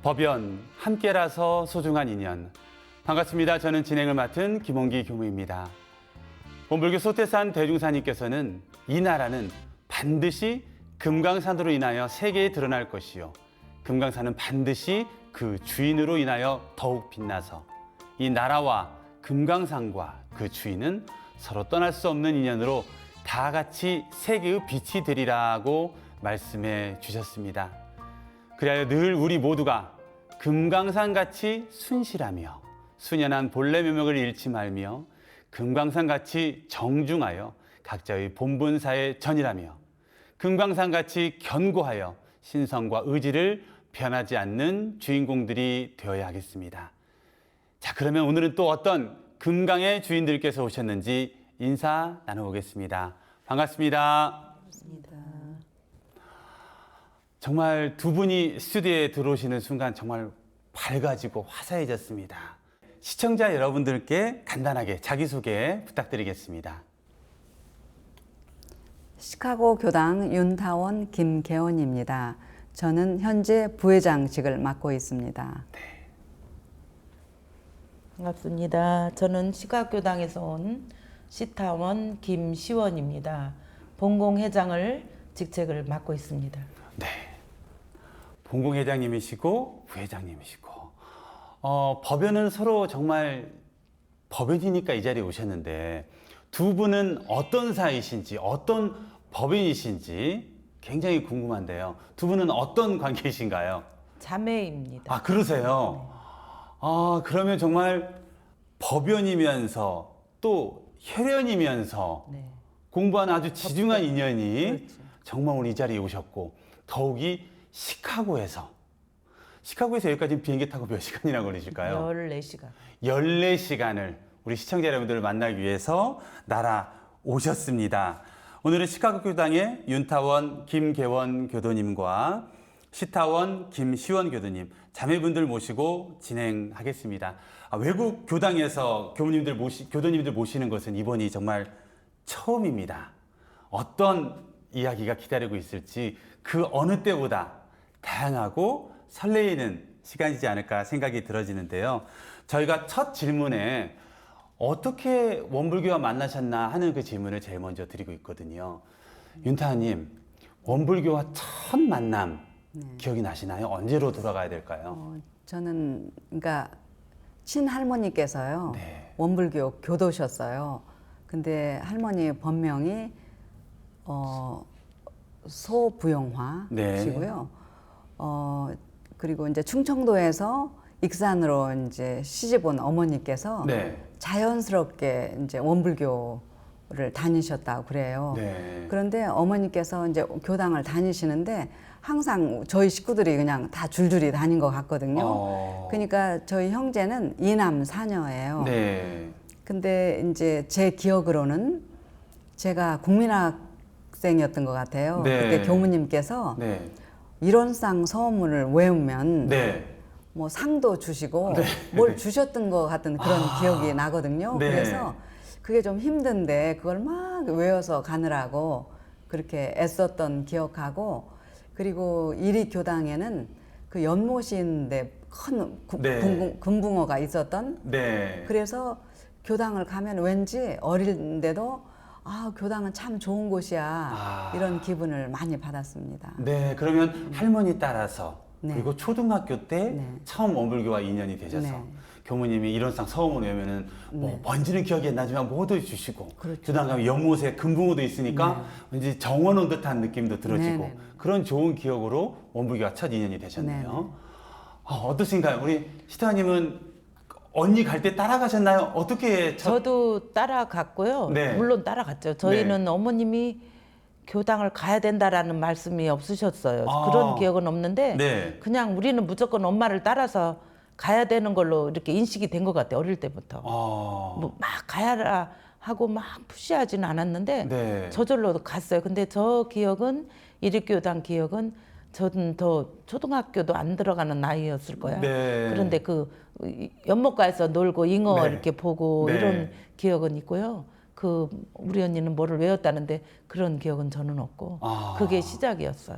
법연, 함께라서 소중한 인연. 반갑습니다. 저는 진행을 맡은 김홍기 교무입니다. 원불교 소태산 대중사님께서는 이 나라는 반드시 금강산으로 인하여 세계에 드러날 것이요. 금강산은 반드시 그 주인으로 인하여 더욱 빛나서 이 나라와 금강산과 그 주인은 서로 떠날 수 없는 인연으로 다 같이 세계의 빛이 되리라고 말씀해 주셨습니다. 그리하여 늘 우리 모두가 금강산같이 순실하며 순연한 본래 면목을 잃지 말며 금강산같이 정중하여 각자의 본분사에 전일하며 금강산같이 견고하여 신성과 의지를 변하지 않는 주인공들이 되어야 하겠습니다. 자, 그러면 오늘은 또 어떤 금강의 주인들께서 오셨는지 인사 나눠보겠습니다. 반갑습니다. 정말 두 분이 스튜디오에 들어오시는 순간 정말 밝아지고 화사해졌습니다. 시청자 여러분들께 간단하게 자기소개 부탁드리겠습니다. 시카고 교당 윤타원 김계원입니다. 저는 현재 부회장직을 맡고 있습니다. 반갑습니다. 저는 시카교당에서 온 시타원 김시원입니다. 본공회장을 직책을 맡고 있습니다. 네, 본공회장님이시고 부회장님이시고 법연은 서로 정말 법연이니까 이 자리에 오셨는데 두 분은 어떤 사이신지 어떤 법연이신지 굉장히 궁금한데요. 두 분은 어떤 관계이신가요? 자매입니다. 아, 그러세요? 아, 그러면 정말 법연이면서 또 혈연이면서 네. 공부하는 아주 지중한 인연이 그렇죠. 정말 오늘 이 자리에 오셨고 더욱이 시카고에서 여기까지 비행기 타고 몇 시간이나 걸리실까요? 14시간. 14시간을 우리 시청자 여러분들을 만나기 위해서 날아오셨습니다. 오늘은 시카고 교당의 윤타원 김계원 교도님과 시타원 김시원 교도님, 자매분들 모시고 진행하겠습니다. 외국 교당에서 교도님들 모시는 것은 이번이 정말 처음입니다. 어떤 이야기가 기다리고 있을지 그 어느 때보다 다양하고 설레이는 시간이지 않을까 생각이 들어지는데요. 저희가 첫 질문에 어떻게 원불교와 만나셨나 하는 그 질문을 제일 먼저 드리고 있거든요. 윤타님, 원불교와 첫 만남 기억이 나시나요? 언제로 돌아가야 될까요? 저는 그러니까 친할머니께서요. 네. 원불교 교도셨어요. 근데 할머니 본명이 소부영화시고요. 그리고 이제 충청도에서 익산으로 이제 시집 온 어머니께서 네. 자연스럽게 이제 원불교를 다니셨다고 그래요. 네. 그런데 어머니께서 이제 교당을 다니시는데 항상 저희 식구들이 그냥 다 줄줄이 다닌 것 같거든요. 그러니까 저희 형제는 이남 사녀예요. 네. 근데 이제 제 기억으로는 제가 국민학생이었던 것 같아요. 네. 그때 교무님께서 네. 일원상 서문을 외우면 네. 뭐 상도 주시고 네. 뭘 주셨던 것 같은 그런 기억이 나거든요. 네. 그래서 그게 좀 힘든데 그걸 막 외워서 가느라고 그렇게 애썼던 기억하고, 그리고 이리교당에는 그 연못인데 큰 네. 금붕어가 있었던, 네. 그래서 교당을 가면 왠지 어린데도 교당은 참 좋은 곳이야 이런 기분을 많이 받았습니다. 네, 그러면 할머니 따라서 네. 그리고 초등학교 때 네. 처음 원불교와 인연이 되셔서 네. 교무님이 일원상 서문을 외우면은 뭐 뭔지는 기억이 안 나지만 뭐도 주시고, 그렇죠. 그다음 가면 연못에 금붕어도 있으니까 왠지 정원 온 듯한 느낌도 들어지고, 네, 네, 네. 그런 좋은 기억으로 원불교와 첫 인연이 되셨네요. 네, 네. 어떠신가요? 우리 시타님은 언니 갈 때 따라가셨나요? 어떻게 저도 따라갔고요. 네. 물론 따라갔죠. 저희는 어머님이 교당을 가야 된다라는 말씀이 없으셨어요. 그런 기억은 없는데 네. 그냥 우리는 무조건 엄마를 따라서 가야 되는 걸로 이렇게 인식이 된 것 같아요. 어릴 때부터. 뭐 막 가야라 하고 막 푸시하지는 않았는데 네. 저절로 갔어요. 근데 저 기억은 이리교당 기억은 저는 더 초등학교도 안 들어가는 나이였을 거야. 네. 그런데 그 연못가에서 놀고 잉어 네. 이렇게 보고 네. 이런 기억은 있고요. 그 우리 언니는 뭐를 외웠다는데 그런 기억은 저는 없고 그게 시작이었어요.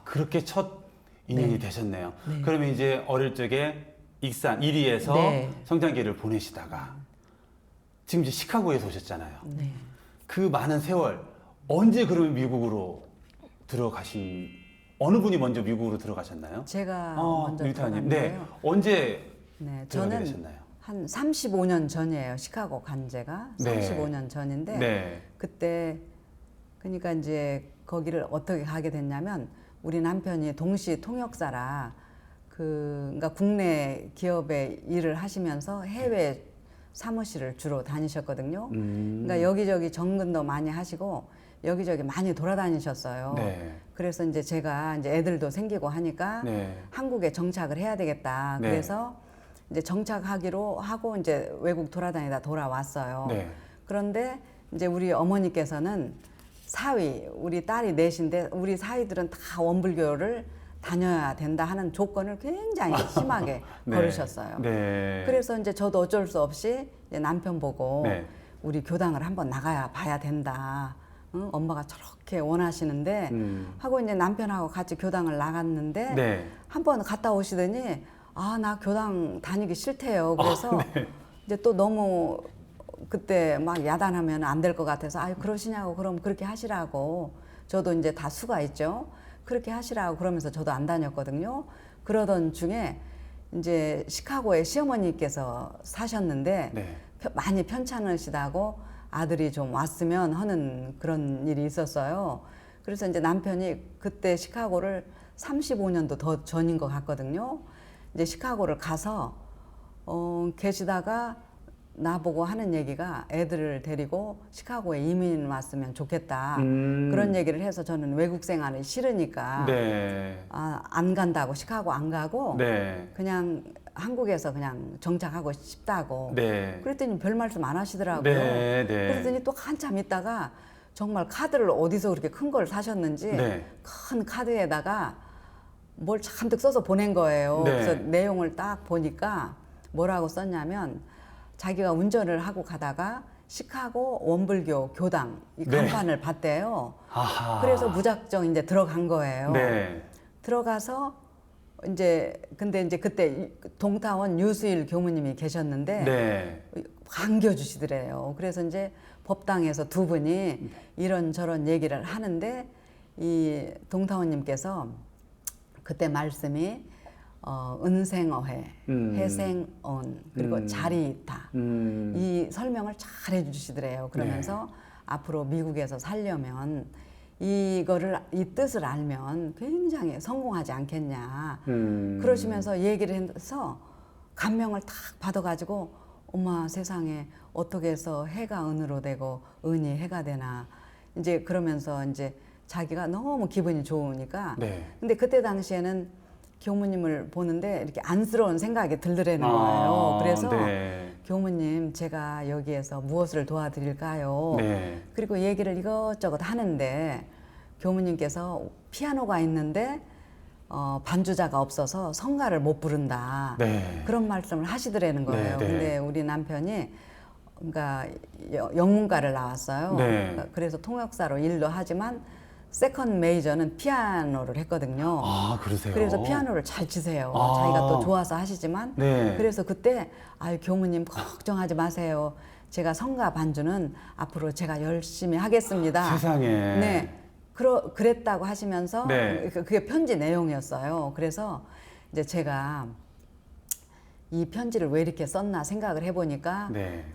그렇게 첫 인연이 네. 되셨네요. 네. 그러면 이제 어릴 적에 익산 이리에서 네. 성장기를 보내시다가 지금 이제 시카고에서 오셨잖아요. 네. 그 많은 세월 언제 그러면 미국으로 들어가신 어느 분이 먼저 미국으로 들어가셨나요? 제가 먼저 리타님. 들어갔는데요. 네. 언제 네, 들어가게 저는 되셨나요? 한 35년 전이에요. 시카고 간 지가 네. 35년 전인데 네. 그때 그러니까 이제 거기를 어떻게 가게 됐냐면 우리 남편이 동시 통역사라 그러니까 국내 기업에 일을 하시면서 해외 사무실을 주로 다니셨거든요. 그러니까 여기저기 정근도 많이 하시고 여기저기 많이 돌아다니셨어요. 네. 그래서 이제 제가 이제 애들도 생기고 하니까 네. 한국에 정착을 해야 되겠다. 네. 그래서 이제 정착하기로 하고 이제 외국 돌아다니다 돌아왔어요. 네. 그런데 이제 우리 어머니께서는 사위, 우리 딸이 넷인데 우리 사위들은 다 원불교를 다녀야 된다 하는 조건을 굉장히 심하게 네. 걸으셨어요. 네. 그래서 이제 저도 어쩔 수 없이 이제 남편 보고 네. 우리 교당을 한번 나가야 봐야 된다. 응? 엄마가 저렇게 원하시는데 하고 이제 남편하고 같이 교당을 나갔는데 네. 한번 갔다 오시더니 아, 나 교당 다니기 싫대요. 그래서 네. 이제 또 너무 그때 막 야단하면 안 될 것 같아서 아유 그러시냐고 그럼 그렇게 하시라고 저도 이제 다 수가 있죠. 그렇게 하시라고 그러면서 저도 안 다녔거든요. 그러던 중에 이제 시카고에 시어머니께서 사셨는데 네. 많이 편찮으시다고 아들이 좀 왔으면 하는 그런 일이 있었어요. 그래서 이제 남편이 그때 시카고를 35년도 더 전인 것 같거든요. 이제 시카고를 가서 계시다가 나보고 하는 얘기가 애들을 데리고 시카고에 이민 왔으면 좋겠다. 그런 얘기를 해서 저는 외국 생활이 싫으니까 네. 안 간다고 시카고 안 가고 네. 그냥 한국에서 그냥 정착하고 싶다고. 네. 그랬더니 별 말씀 안 하시더라고요. 네, 네. 그랬더니 또 한참 있다가 정말 카드를 어디서 그렇게 큰 걸 사셨는지 네. 큰 카드에다가 뭘 잔뜩 써서 보낸 거예요. 네. 그래서 내용을 딱 보니까 뭐라고 썼냐면 자기가 운전을 하고 가다가 시카고 원불교 교당 이 네. 간판을 봤대요. 아하. 그래서 무작정 이제 들어간 거예요. 네. 들어가서 이제 근데 이제 그때 동타원 유수일 교무님이 계셨는데 네. 반겨주시더래요. 그래서 이제 법당에서 두 분이 이런저런 얘기를 하는데 이 동타원님께서 그때 말씀이 은생어회, 해생언 그리고 자리이타 이 설명을 잘 해주시더래요. 그러면서 앞으로 미국에서 살려면 이거를 이 뜻을 알면 굉장히 성공하지 않겠냐 그러시면서 얘기를 해서 감명을 탁 받아가지고 엄마 세상에 어떻게 해서 해가 은으로 되고 은이 해가 되나 이제 그러면서 이제 자기가 너무 기분이 좋으니까 네. 근데 그때 당시에는 교무님을 보는데 이렇게 안쓰러운 생각이 들더라는 거예요. 그래서 네. 교무님 제가 여기에서 무엇을 도와드릴까요? 네. 그리고 얘기를 이것저것 하는데 교무님께서 피아노가 있는데 반주자가 없어서 성가를 못 부른다. 네. 그런 말씀을 하시더라는 거예요. 네, 네. 근데 우리 남편이 그러니까 영문과를 나왔어요. 네. 그러니까 그래서 통역사로 일도 하지만 세컨 메이저는 피아노를 했거든요. 아, 그러세요? 그래서 피아노를 잘 치세요. 아. 자기가 또 좋아서 하시지만 네. 그래서 그때 아유 교무님 걱정하지 마세요. 제가 성가 반주는 앞으로 제가 열심히 하겠습니다. 세상에. 네. 그랬다고 하시면서 네. 그게 편지 내용이었어요. 그래서 이제 제가 이 편지를 왜 이렇게 썼나 생각을 해보니까 네.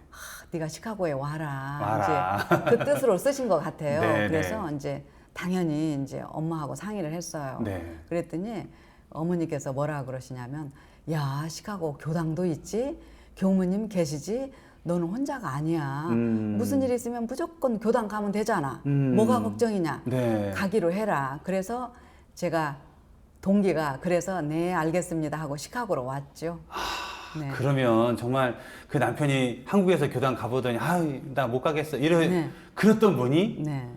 네가 시카고에 와라. 와라. 이제 그 뜻으로 쓰신 것 같아요. 네, 그래서 이제 당연히 이제 엄마하고 상의를 했어요. 네. 그랬더니 어머니께서 뭐라 그러시냐면 야 시카고 교당도 있지 교무님 계시지 너는 혼자가 아니야. 무슨 일 있으면 무조건 교당 가면 되잖아. 뭐가 걱정이냐. 네. 가기로 해라. 그래서 제가 동기가 그래서 네 알겠습니다 하고 시카고로 왔죠. 네. 그러면 정말 그 남편이 한국에서 교당 가보더니 나 못 가겠어 네. 그랬던 분이 네.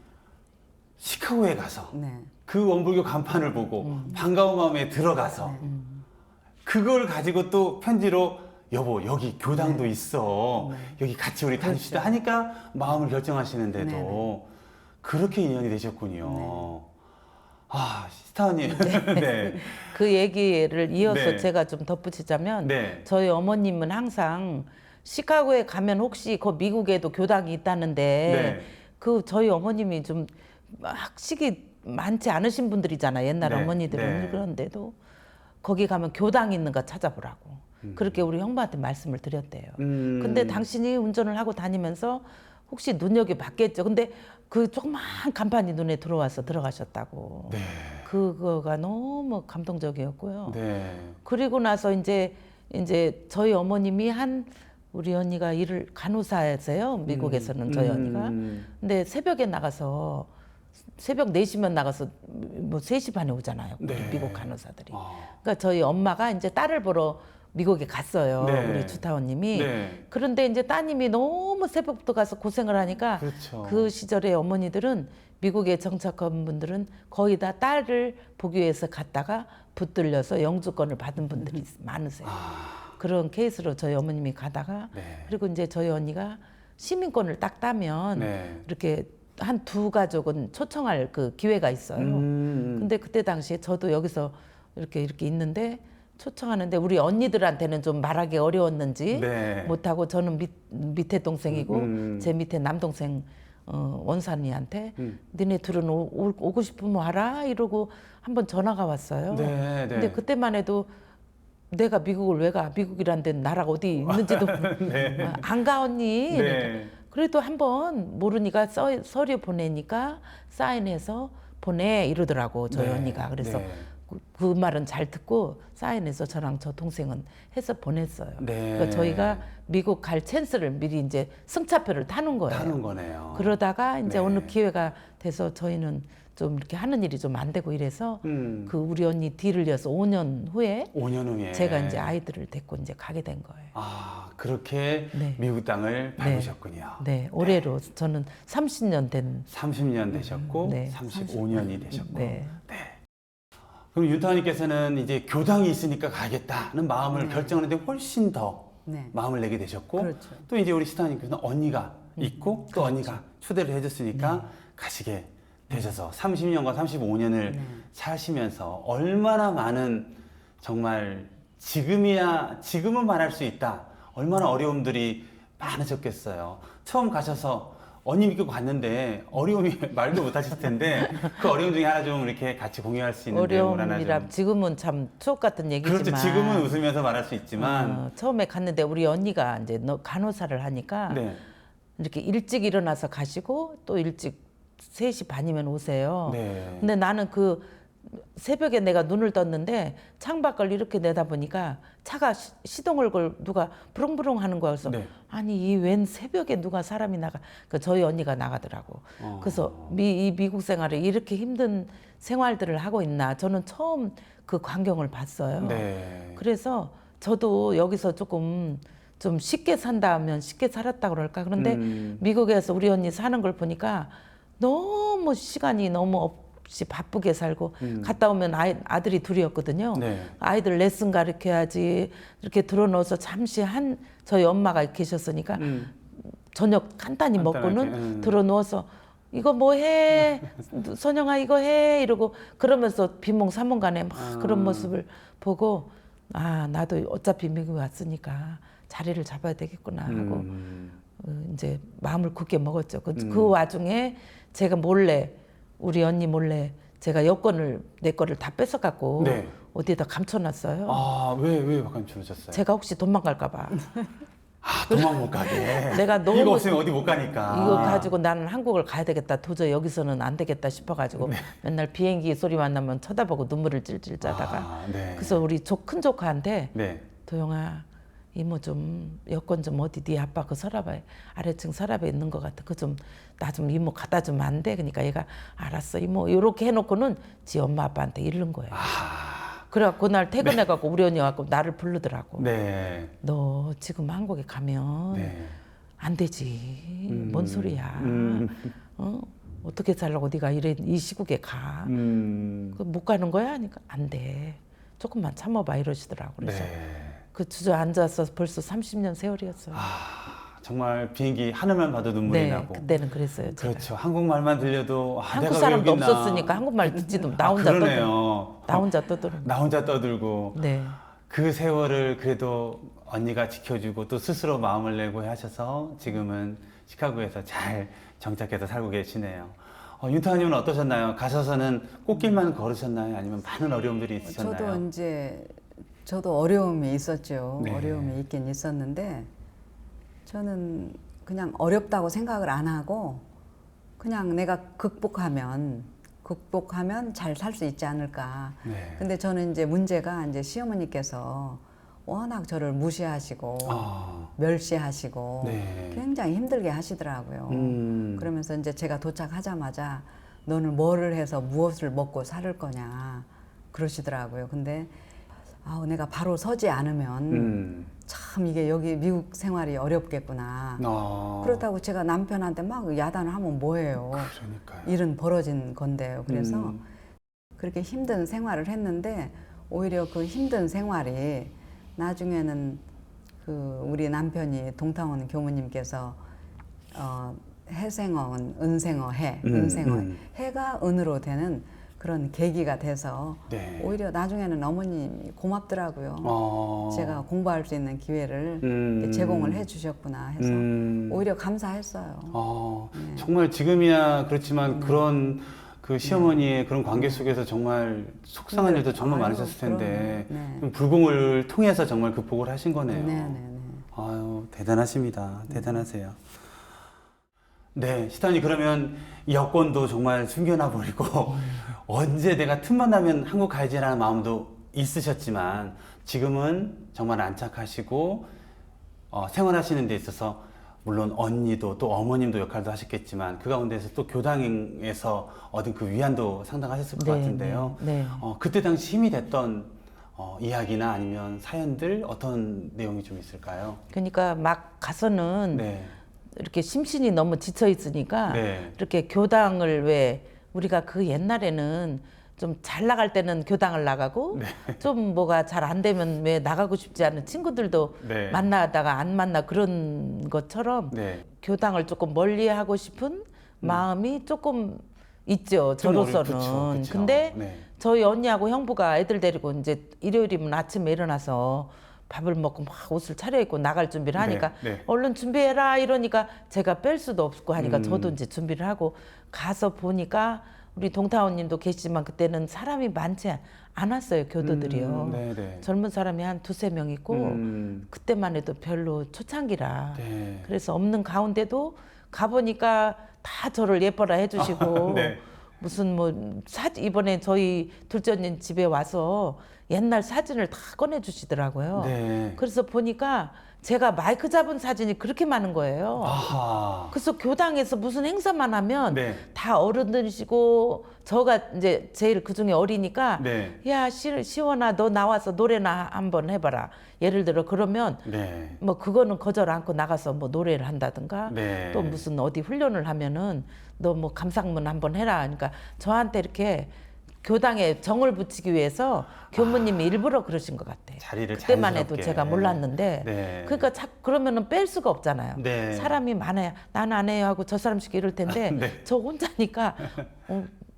시카고에 가서 네. 그 원불교 간판을 보고 반가운 마음에 들어가서 그걸 가지고 또 편지로 여보 여기 교당도 있어 여기 같이 우리 다닙시다 하니까 마음을 결정하시는데도 네, 네. 그렇게 인연이 되셨군요. 아, 스타님. 네. 그 얘기를 이어서 네. 제가 좀 덧붙이자면 네. 저희 어머님은 항상 시카고에 가면 혹시 그 미국에도 교당이 있다는데 네. 그 저희 어머님이 좀 학식이 많지 않으신 분들이잖아. 옛날 네. 어머니들은. 네. 그런데도 거기 가면 교당 있는 거 찾아보라고. 그렇게 우리 형부한테 말씀을 드렸대요. 근데 당신이 운전을 하고 다니면서 혹시 눈여겨 봤겠죠. 근데 그 조그만 간판이 눈에 들어와서 들어가셨다고. 네. 그거가 너무 감동적이었고요. 네. 그리고 나서 이제 저희 어머님이 우리 언니가 일을 간호사였어요. 미국에서는 저희 언니가. 근데 새벽에 나가서 새벽 4시면 나가서 뭐 3시 반에 오잖아요. 네. 미국 간호사들이. 아. 그러니까 저희 엄마가 이제 딸을 보러 미국에 갔어요. 네. 우리 주타원님이. 네. 그런데 이제 따님이 너무 새벽부터 가서 고생을 하니까 그렇죠. 그 시절에 어머니들은 미국에 정착한 분들은 거의 다 딸을 보기 위해서 갔다가 붙들려서 영주권을 받은 분들이 많으세요. 그런 케이스로 저희 어머님이 가다가 네. 그리고 이제 저희 언니가 시민권을 딱 따면 네. 이렇게 한 2가족은 초청할 그 기회가 있어요. 근데 그때 당시에 저도 여기서 이렇게 있는데 초청하는데 우리 언니들한테는 좀 말하기 어려웠는지 네. 못하고 저는 밑에 동생이고 제 밑에 남동생 원산이한테 너네 둘은 오고 싶으면 와라 이러고 한번 전화가 왔어요. 네, 네. 근데 그때만 해도 내가 미국을 왜 가? 미국이란 데는 나라가 어디 있는지도 네. 안 가 언니. 네. 그래도 한번 모르니까 서류 보내니까 사인해서 보내 이러더라고 저희 네. 언니가. 그래서 네. 그 말은 잘 듣고 사인해서 저랑 저 동생은 해서 보냈어요. 네. 그러니까 저희가 미국 갈 찬스를 미리 이제 승차표를 타는 거예요. 타는 거네요. 그러다가 이제 네. 어느 기회가 돼서 저희는 좀 이렇게 하는 일이 좀 안 되고 이래서 그 우리 언니 뒤를 이어서 5년 후에 5년 후에 제가 이제 아이들을 데리고 이제 가게 된 거예요. 아, 그렇게 네. 미국 땅을 밟으셨군요. 네, 올해로 저는 30년 된 30년 되셨고 네, 35년이 되셨고. 네. 그럼 윤타원님께서는 이제 교당이 있으니까 가겠다는 마음을 결정하는데 훨씬 더 네. 마음을 내게 되셨고 그렇죠. 또 이제 우리 스타님께서는 언니가 있고 또 언니가 초대를 해줬으니까 가시게 되셔서 30년과 35년을 사시면서 얼마나 많은 정말 지금은 말할 수 있다. 얼마나 어려움들이 많으셨겠어요. 처음 가셔서 언니 믿고 갔는데 어려움이 말도 못 하실 텐데 그 어려움 중에 하나 좀 이렇게 같이 공유할 수 있는 내용을 하나 어려움이라 좀. 지금은 참 추억 같은 얘기지만 그렇죠. 지금은 웃으면서 말할 수 있지만 처음에 갔는데 우리 언니가 이제 간호사를 하니까 네. 이렇게 일찍 일어나서 가시고 또 일찍 3시 반이면 오세요. 네. 근데 나는 그 새벽에 내가 눈을 떴는데 창밖을 이렇게 내다보니까 차가 시동을 걸 누가 부릉부릉 하는 거야. 그래서 네. 아니 이 웬 새벽에 누가 사람이 나가. 그 저희 언니가 나가더라고. 그래서 이 미국 생활에 이렇게 힘든 생활들을 하고 있나. 저는 처음 그 광경을 봤어요. 네. 그래서 저도 여기서 조금 좀 쉽게 산다면 쉽게 살았다 그럴까. 그런데 미국에서 우리 언니 사는 걸 보니까 너무 시간이 너무 없이 바쁘게 살고 갔다 오면 아들이 둘이었거든요. 네. 아이들 레슨 가르쳐야지 이렇게 들어넣어서 잠시 저희 엄마가 계셨으니까 저녁 간단히 간단하게, 먹고는 들어누워서 이거 뭐 해? 선영아 이거 해? 이러고 그러면서 비몽사몽간에 막 그런 모습을 보고 아 나도 어차피 미국에 왔으니까 자리를 잡아야 되겠구나 하고 이제 마음을 굳게 먹었죠. 그 와중에 제가 몰래 우리 언니 몰래 제가 여권을 내 거를 다 뺏어갖고 네. 어디에다 감춰놨어요. 아, 왜 바깥 주무셨어요? 제가 혹시 도망갈까봐. 아, 도망 못 가게. 내가 너무 이거 없으면 어디 못 가니까. 이거 가지고 나는 한국을 가야 되겠다. 도저히 여기서는 안 되겠다 싶어가지고 맨날 비행기 소리만 나면 쳐다보고 눈물을 찔찔 짜다가 아, 네. 그래서 우리 큰 조카한테 네. 도영아 이모 좀 여권 좀 어디 네 아빠 그 서랍에 아래층 서랍에 있는 것 같아. 그 좀 나 좀 이모 갖다 주면 안 돼? 그러니까 얘가 알았어 이모 이렇게 해놓고는 지 엄마 아빠한테 이른 거예요. 그래갖고 그날 퇴근해갖고 우리 언니 와갖고 나를 부르더라고. 네. 너 지금 한국에 가면 네. 안 되지. 뭔 소리야. 어떻게 살라고 네가 이 시국에 가. 못 가는 거야? 하니까 안 돼. 조금만 참아봐 이러시더라고. 그래서 네. 그 주저앉아서 벌써 30년 세월이었어요. 정말 비행기 하늘만 봐도 눈물이 네, 나고. 그때는 그랬어요. 제가. 그렇죠. 한국말만 들려도 한국 내가 왜 사람도 여기 있나. 없었으니까 한국말 듣지도 나 혼자 떠들고. 그러네요. 나 혼자 떠들고. 나 혼자 떠들고. 네. 그 세월을 그래도 언니가 지켜주고 또 스스로 마음을 내고 하셔서 지금은 시카고에서 잘 정착해서 살고 계시네요. 윤타님은 어떠셨나요? 가셔서는 꽃길만 걸으셨나요? 아니면 많은 어려움들이 있으셨나요? 저도 어려움이 있었죠. 네. 어려움이 있긴 있었는데 저는 그냥 어렵다고 생각을 안 하고 그냥 내가 극복하면 잘 살 수 있지 않을까. 네. 근데 저는 이제 문제가 이제 시어머니께서 워낙 저를 무시하시고 멸시하시고 네. 굉장히 힘들게 하시더라고요. 그러면서 이제 제가 도착하자마자 너는 뭐를 해서 무엇을 먹고 살 거냐 그러시더라고요. 근데 내가 바로 서지 않으면 참 이게 여기 미국 생활이 어렵겠구나. 그렇다고 제가 남편한테 막 야단을 하면 뭐해요. 그러니까요. 일은 벌어진 건데요. 그래서 그렇게 힘든 생활을 했는데 오히려 그 힘든 생활이 나중에는 그 우리 남편이 동타원 교무님께서 해생어는 은생어 해가 은으로 되는 그런 계기가 돼서 네. 오히려 나중에는 어머님이 고맙더라고요. 제가 공부할 수 있는 기회를 이렇게 제공을 해주셨구나 해서 오히려 감사했어요. 네. 정말 지금이야 그렇지만 그런 그 시어머니의 그런 관계 속에서 정말 속상한 일도 정말 많으셨을 텐데 네. 좀 불공을 통해서 정말 극복을 하신 거네요. 네네네. 아유 대단하십니다. 대단하세요. 네, 시타님 그러면 여권도 정말 숨겨놔 버리고 언제 내가 틈만 나면 한국 가야지라는 마음도 있으셨지만 지금은 정말 안착하시고 생활하시는 데 있어서 물론 언니도 또 어머님도 역할도 하셨겠지만 그 가운데서 또 교당에서 얻은 그 위안도 상당하셨을 것 같은데요. 네. 그때 당시 힘이 됐던 이야기나 아니면 사연들 어떤 내용이 좀 있을까요? 그러니까 막 가서는 네. 이렇게 심신이 너무 지쳐 있으니까 네. 이렇게 교당을 왜 우리가 그 옛날에는 좀 잘 나갈 때는 교당을 나가고 좀 뭐가 잘 안 되면 왜 나가고 싶지 않은 친구들도 네. 만나다가 안 만나 그런 것처럼 네. 교당을 조금 멀리 하고 싶은 마음이 조금 있죠. 좀 저로서는. 그쵸. 근데 네. 저희 언니하고 형부가 애들 데리고 이제 일요일이면 아침에 일어나서 밥을 먹고 막 옷을 차려입고 나갈 준비를 하니까 네, 네. 얼른 준비해라 이러니까 제가 뺄 수도 없고 하니까 저도 이제 준비를 하고 가서 보니까 우리 동타원님도 계시지만 그때는 사람이 많지 않았어요. 교도들이요. 네네. 젊은 사람이 한 두세 명 있고 그때만 해도 별로 초창기라 네. 그래서 없는 가운데도 가보니까 다 저를 예뻐라 해주시고 네. 무슨 뭐 이번에 저희 둘째 언니 집에 와서 옛날 사진을 다 꺼내주시더라고요. 네. 그래서 보니까 제가 마이크 잡은 사진이 그렇게 많은 거예요. 아하. 그래서 교당에서 무슨 행사만 하면 네. 다 어른들이시고 저가 이제 제일 그중에 어리니까 네. 야 시원아 너 나와서 노래나 한번 해봐라. 예를 들어 그러면 네. 뭐 그거는 거절 않고 나가서 뭐 노래를 한다든가 네. 또 무슨 어디 훈련을 하면은 너 뭐 감상문 한번 해라. 그러니까 저한테 이렇게 교당에 정을 붙이기 위해서 교무님이 일부러 그러신 것 같아요. 자리를 그때만 해도 자연스럽게. 제가 몰랐는데 네. 그러니까 그러면은 뺄 수가 없잖아요. 네. 사람이 많아야 나는 안 해요 하고 저 사람씩 이럴 텐데 네. 저 혼자니까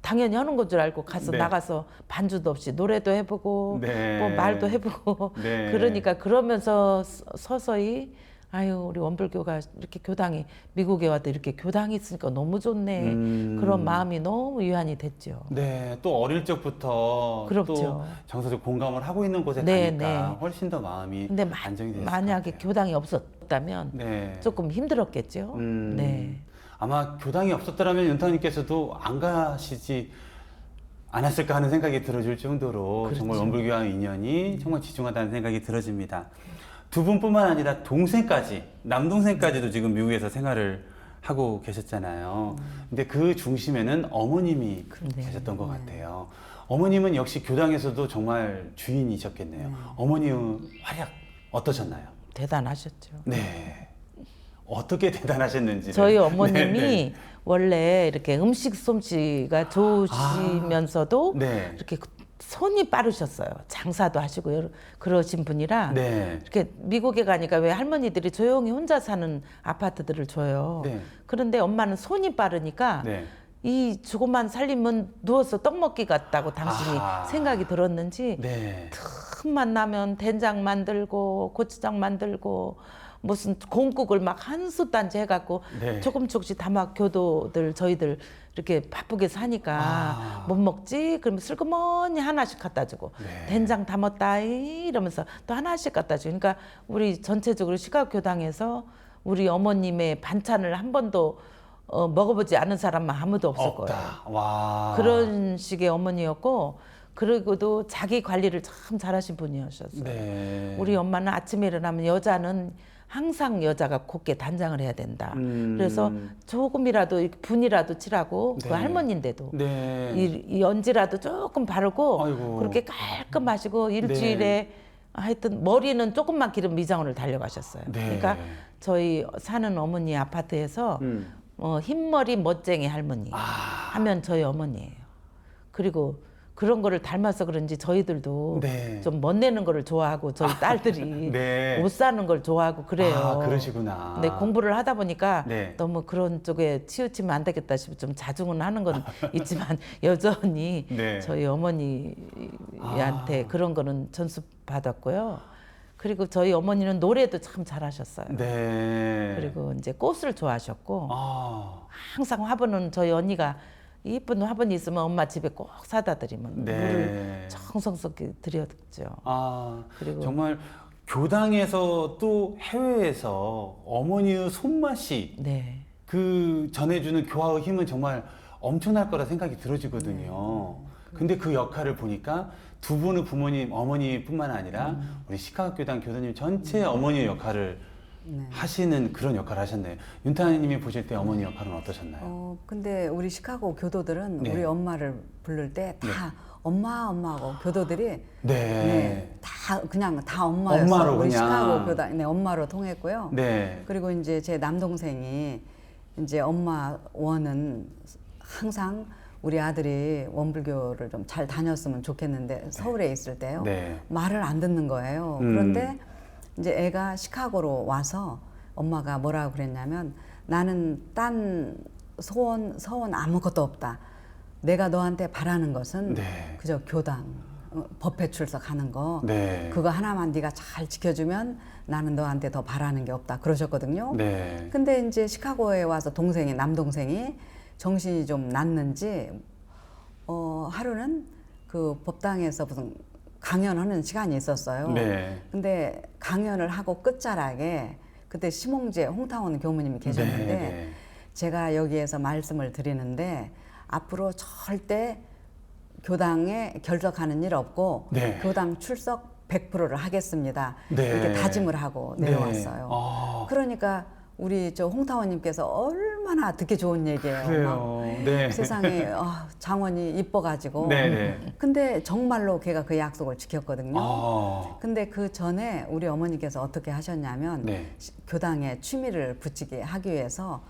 당연히 하는 건 줄 알고 가서 네. 나가서 반주도 없이 노래도 해보고 네. 뭐 말도 해보고 네. 그러니까 그러면서 서서히 아유 우리 원불교가 이렇게 교당이 미국에 와도 이렇게 교당이 있으니까 너무 좋네 그런 마음이 너무 위안이 됐죠. 네, 또 어릴 적부터 그렇죠. 또 정서적 공감을 하고 있는 곳에 네, 가니까 네. 훨씬 더 마음이 근데 안정이 됐을 만약에 것 같아요. 교당이 없었다면 네. 조금 힘들었겠죠. 네. 아마 교당이 없었더라면 윤타님께서도 안 가시지 않았을까 하는 생각이 들어질 정도로 그렇죠. 정말 원불교와 인연이 정말 지중하다는 생각이 들어집니다. 두 분뿐만 아니라 동생까지, 남동생까지도 지금 미국에서 생활을 하고 계셨잖아요. 근데 그 중심에는 어머님이 계셨던 것 같아요. 어머님은 역시 교당에서도 정말 주인이셨겠네요. 어머님의 활약 어떠셨나요? 대단하셨죠. 네. 어떻게 대단하셨는지. 저희 어머님이 네. 원래 이렇게 음식 솜씨가 좋으시면서도 네. 이렇게 손이 빠르셨어요. 장사도 하시고 그러신 분이라 네. 이렇게 미국에 가니까 왜 할머니들이 조용히 혼자 사는 아파트들을 줘요. 네. 그런데 엄마는 손이 빠르니까 네. 이 주고만 살림은 누워서 떡 먹기 같다고 당신이 아. 생각이 들었는지 네. 틈만 나면 된장 만들고 고추장 만들고 무슨 공국을 막 한 솥단지 해갖고 네. 조금씩 담아 교도들 저희들 이렇게 바쁘게 사니까 못 먹지? 그러면 슬그머니 하나씩 갖다 주고 네. 된장 담았다 이러면서 또 하나씩 갖다 주고 그러니까 우리 전체적으로 시각교당에서 우리 어머님의 반찬을 한 번도 먹어보지 않은 사람만 아무도 없을 거예요. 없다. 와. 그런 식의 어머니였고 그리고도 자기 관리를 참 잘하신 분이셨어요. 네. 우리 엄마는 아침에 일어나면 여자는 항상 여자가 곱게 단장을 해야 된다. 그래서 조금이라도 분이라도 칠하고 네. 그 할머니인데도 네. 이 연지라도 조금 바르고 아이고. 그렇게 깔끔하시고 일주일에 하여튼 머리는 조금만 기름 미장원을 달려가셨어요. 네. 그러니까 저희 사는 어머니 아파트에서 흰머리 멋쟁이 할머니 하면 저희 어머니예요. 그리고 그런 거를 닮아서 그런지 저희들도 네. 좀 멋내는 거를 좋아하고 저희 딸들이 네. 옷 사는 걸 좋아하고 그래요. 아, 그러시구나. 네, 공부를 하다 보니까 네. 너무 그런 쪽에 치우치면 안 되겠다 싶어 좀 자중은 하는 건 있지만 여전히 네. 저희 어머니한테 그런 거는 전수 받았고요. 그리고 저희 어머니는 노래도 참 잘하셨어요. 네. 그리고 이제 꽃을 좋아하셨고 아. 항상 화분은 저희 언니가 이쁜 화분이 있으면 엄마 집에 꼭 사다 드리면 네. 물을 정성스럽게 드렸죠. 아. 그리고 정말 교당에서 또 해외에서 어머니의 손맛이 네. 그 전해주는 교화의 힘은 정말 엄청날 거라 생각이 들어지거든요. 근데 그 역할을 보니까 두 분의 부모님, 어머니뿐만 아니라 우리 시카고 교당 교도님 전체 어머니의 역할을 하시는 그런 역할을 하셨네요. 윤타님이 보실 때 어머니 역할은 어떠셨나요? 근데 우리 시카고 교도들은 네. 우리 엄마를 부를 때 다 엄마하고 교도들이 네. 다 그냥 다 엄마였어요. 엄마로 우리 그냥. 시카고 교당 엄마로 통했고요. 네. 그리고 이제 제 남동생이 이제 엄마 원은 항상 우리 아들이 원불교를 좀 잘 다녔으면 좋겠는데 서울에 있을 때요. 네. 말을 안 듣는 거예요. 그런데 이제 애가 시카고로 와서 엄마가 뭐라고 그랬냐면 나는 딴 서원 아무것도 없다. 내가 너한테 바라는 것은 네. 그저 교당 법회 출석하는 거 네. 그거 하나만 네가 잘 지켜주면 나는 너한테 더 바라는 게 없다 그러셨거든요. 네. 근데 이제 시카고에 와서 남동생이 정신이 좀 났는지 하루는 그 법당에서 무슨 강연하는 시간이 있었어요. 네. 근데 강연을 하고 끝자락에 그때 심홍재 홍타원 교무님이 계셨는데 네. 제가 여기에서 말씀을 드리는데 앞으로 절대 교당에 결석하는 일 없고 네. 교당 출석 100%를 하겠습니다. 네. 이렇게 다짐을 하고 내려왔어요. 네. 아. 그러니까 우리 저 홍타원님께서 얼마나 듣기 좋은 얘기예요. 그래요. 막 네. 세상에 장원이 이뻐가지고. 네네. 근데 정말로 걔가 그 약속을 지켰거든요. 아. 근데 그 전에 우리 어머니께서 어떻게 하셨냐면 네. 교당에 취미를 붙이게 하기 위해서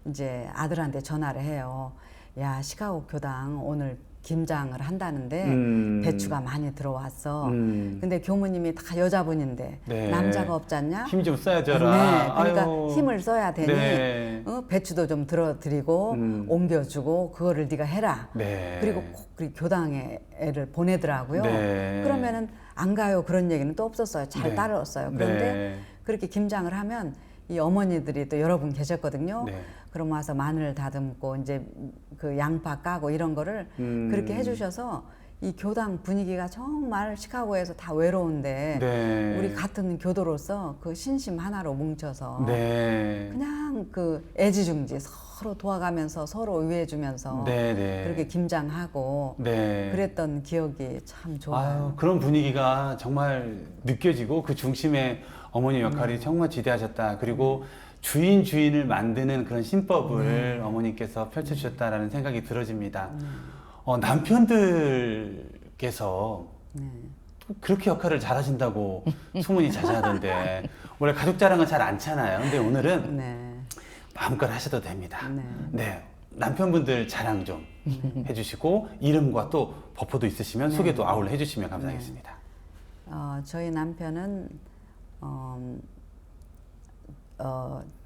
이제 아들한테 전화를 해요. 야, 시카고 교당 오늘 김장을 한다는데 배추가 많이 들어왔어. 근데 교무님이 다 여자분인데 네. 남자가 없잖냐? 힘 좀 써야져라. 네, 그러니까 아유. 힘을 써야 되니 네. 배추도 좀 들어드리고 옮겨주고 그거를 네가 해라. 네. 그리고 꼭 우리 교당에 애를 보내더라고요. 네. 그러면은 안 가요 그런 얘기는 또 없었어요. 잘 네. 따랐어요. 그런데 네. 그렇게 김장을 하면 이 어머니들이 또 여러 분 계셨거든요. 네. 그럼 와서 마늘 다듬고 이제 그 양파 까고 이런 거를 그렇게 해주셔서 이 교당 분위기가 정말 시카고에서 다 외로운데 네. 우리 같은 교도로서 그 신심 하나로 뭉쳐서 네. 그냥 그 애지중지 서로 도와가면서 서로 위해주면서 네. 네. 그렇게 김장하고 네. 그랬던 기억이 참 좋아요. 아유, 그런 분위기가 정말 느껴지고 그 중심에 어머니 역할이 정말 지대하셨다. 그리고 주인을 만드는 그런 신법을 어머니께서 펼쳐주셨다라는 생각이 들어집니다. 남편들께서 그렇게 역할을 잘하신다고 소문이 자자하던데 원래 가족 자랑은 잘 않잖아요. 근데 오늘은 네. 마음껏 하셔도 됩니다. 네. 네. 남편분들 자랑 좀 해주시고 이름과 또 버퍼도 있으시면 소개도 아울러 해주시면 감사하겠습니다. 저희 남편은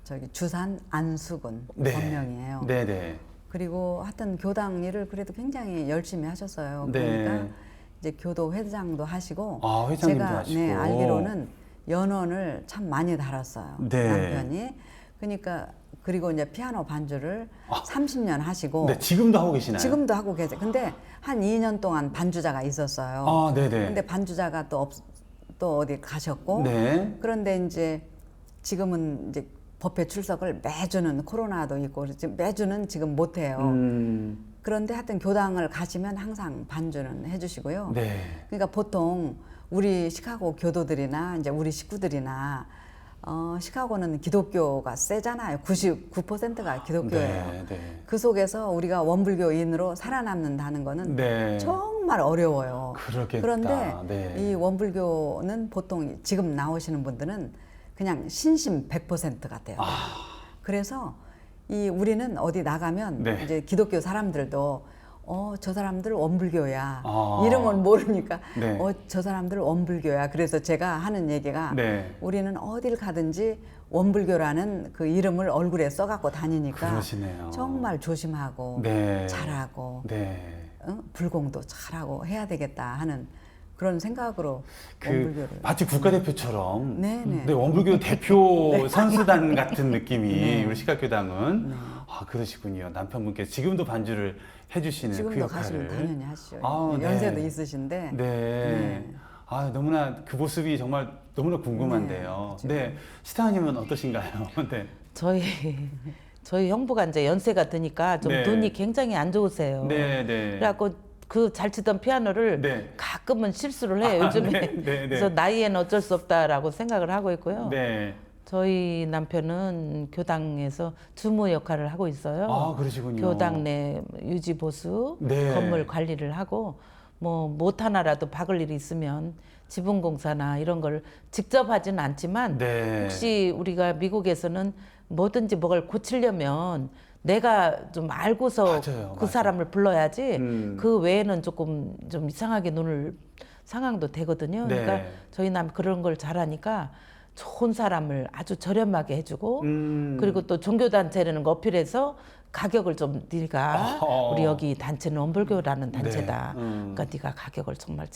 저기 주산 안수군 네. 본명이에요. 네네. 그리고 하여튼 교당 일을 그래도 굉장히 열심히 하셨어요. 네. 그러니까 이제 교도 회장도 하시고 아, 회장님도 제가 하시고. 네, 알기로는 연원을 참 많이 달았어요. 네. 남편이. 그러니까 그리고 이제 피아노 반주를 30년 하시고 네, 지금도 하고 계시나요? 지금도 하고 계세요. 근데 한 2년 동안 반주자가 있었어요. 아, 네네. 근데 반주자가 또 어디 가셨고 네. 그런데 이제 지금은 이제 법회 출석을 매주는 코로나도 있고 지금 매주는 지금 못 해요. 그런데 하여튼 교당을 가시면 항상 반주는 해주시고요. 네. 그러니까 보통 우리 시카고 교도들이나 이제 우리 식구들이나 시카고는 기독교가 세잖아요. 99%가 기독교예요. 네, 네. 그 속에서 우리가 원불교인으로 살아남는다는 거는 네. 정말 어려워요. 그러겠다. 그런데 네. 이 원불교는 보통 지금 나오시는 분들은 그냥 신심 100% 같아요. 그래서 우리는 어디 나가면 네. 이제 기독교 사람들도 저 사람들 원불교야. 아. 이름을 모르니까 네. 저 사람들 원불교야. 그래서 제가 하는 얘기가 네. 우리는 어딜 가든지 원불교라는 그 이름을 얼굴에 써갖고 다니니까 그러시네요. 정말 조심하고 네. 잘하고 네. 불공도 잘하고 해야 되겠다 하는 그런 생각으로 원불교를 마치 국가대표처럼 네네. 네, 원불교 대표 선수단 같은 느낌이 네. 우리 시각교당은 그러시군요. 남편분께서 지금도 반주를 해주시는 그 지금도 역할을 가시면 당연히 하시죠. 아, 네. 연세도 있으신데 네. 너무나 그 모습이 정말 너무나 궁금한데요. 네, 시타님은 어떠신가요? 네. 저희 형부가 이제 연세가 드니까 좀 네. 눈이 굉장히 안 좋으세요. 네, 네. 그래갖고 그 잘 치던 피아노를 네. 가끔은 실수를 해요. 요즘에. 네, 네, 네. 그래서 나이에는 어쩔 수 없다라고 생각을 하고 있고요. 네. 저희 남편은 교당에서 주무 역할을 하고 있어요. 그러시군요. 교당 내 유지 보수, 네. 건물 관리를 하고 뭐 못 하나라도 박을 일이 있으면 지분 공사나 이런 걸 직접 하지는 않지만 네. 혹시 우리가 미국에서는 뭐든지 뭐를 고치려면 내가 좀 알고서 맞아요, 그 맞아요. 사람을 불러야지 그 외에는 조금 좀 이상하게 노는 상황도 되거든요. 네. 그러니까 저희 남 그런 걸 잘하니까 좋은 사람을 아주 저렴하게 해주고 그리고 또 종교단체라는 거 어필해서 가격을 좀 네가 우리 여기 단체는 원불교라는 단체다. 네. 그러니까 네가 가격을 정말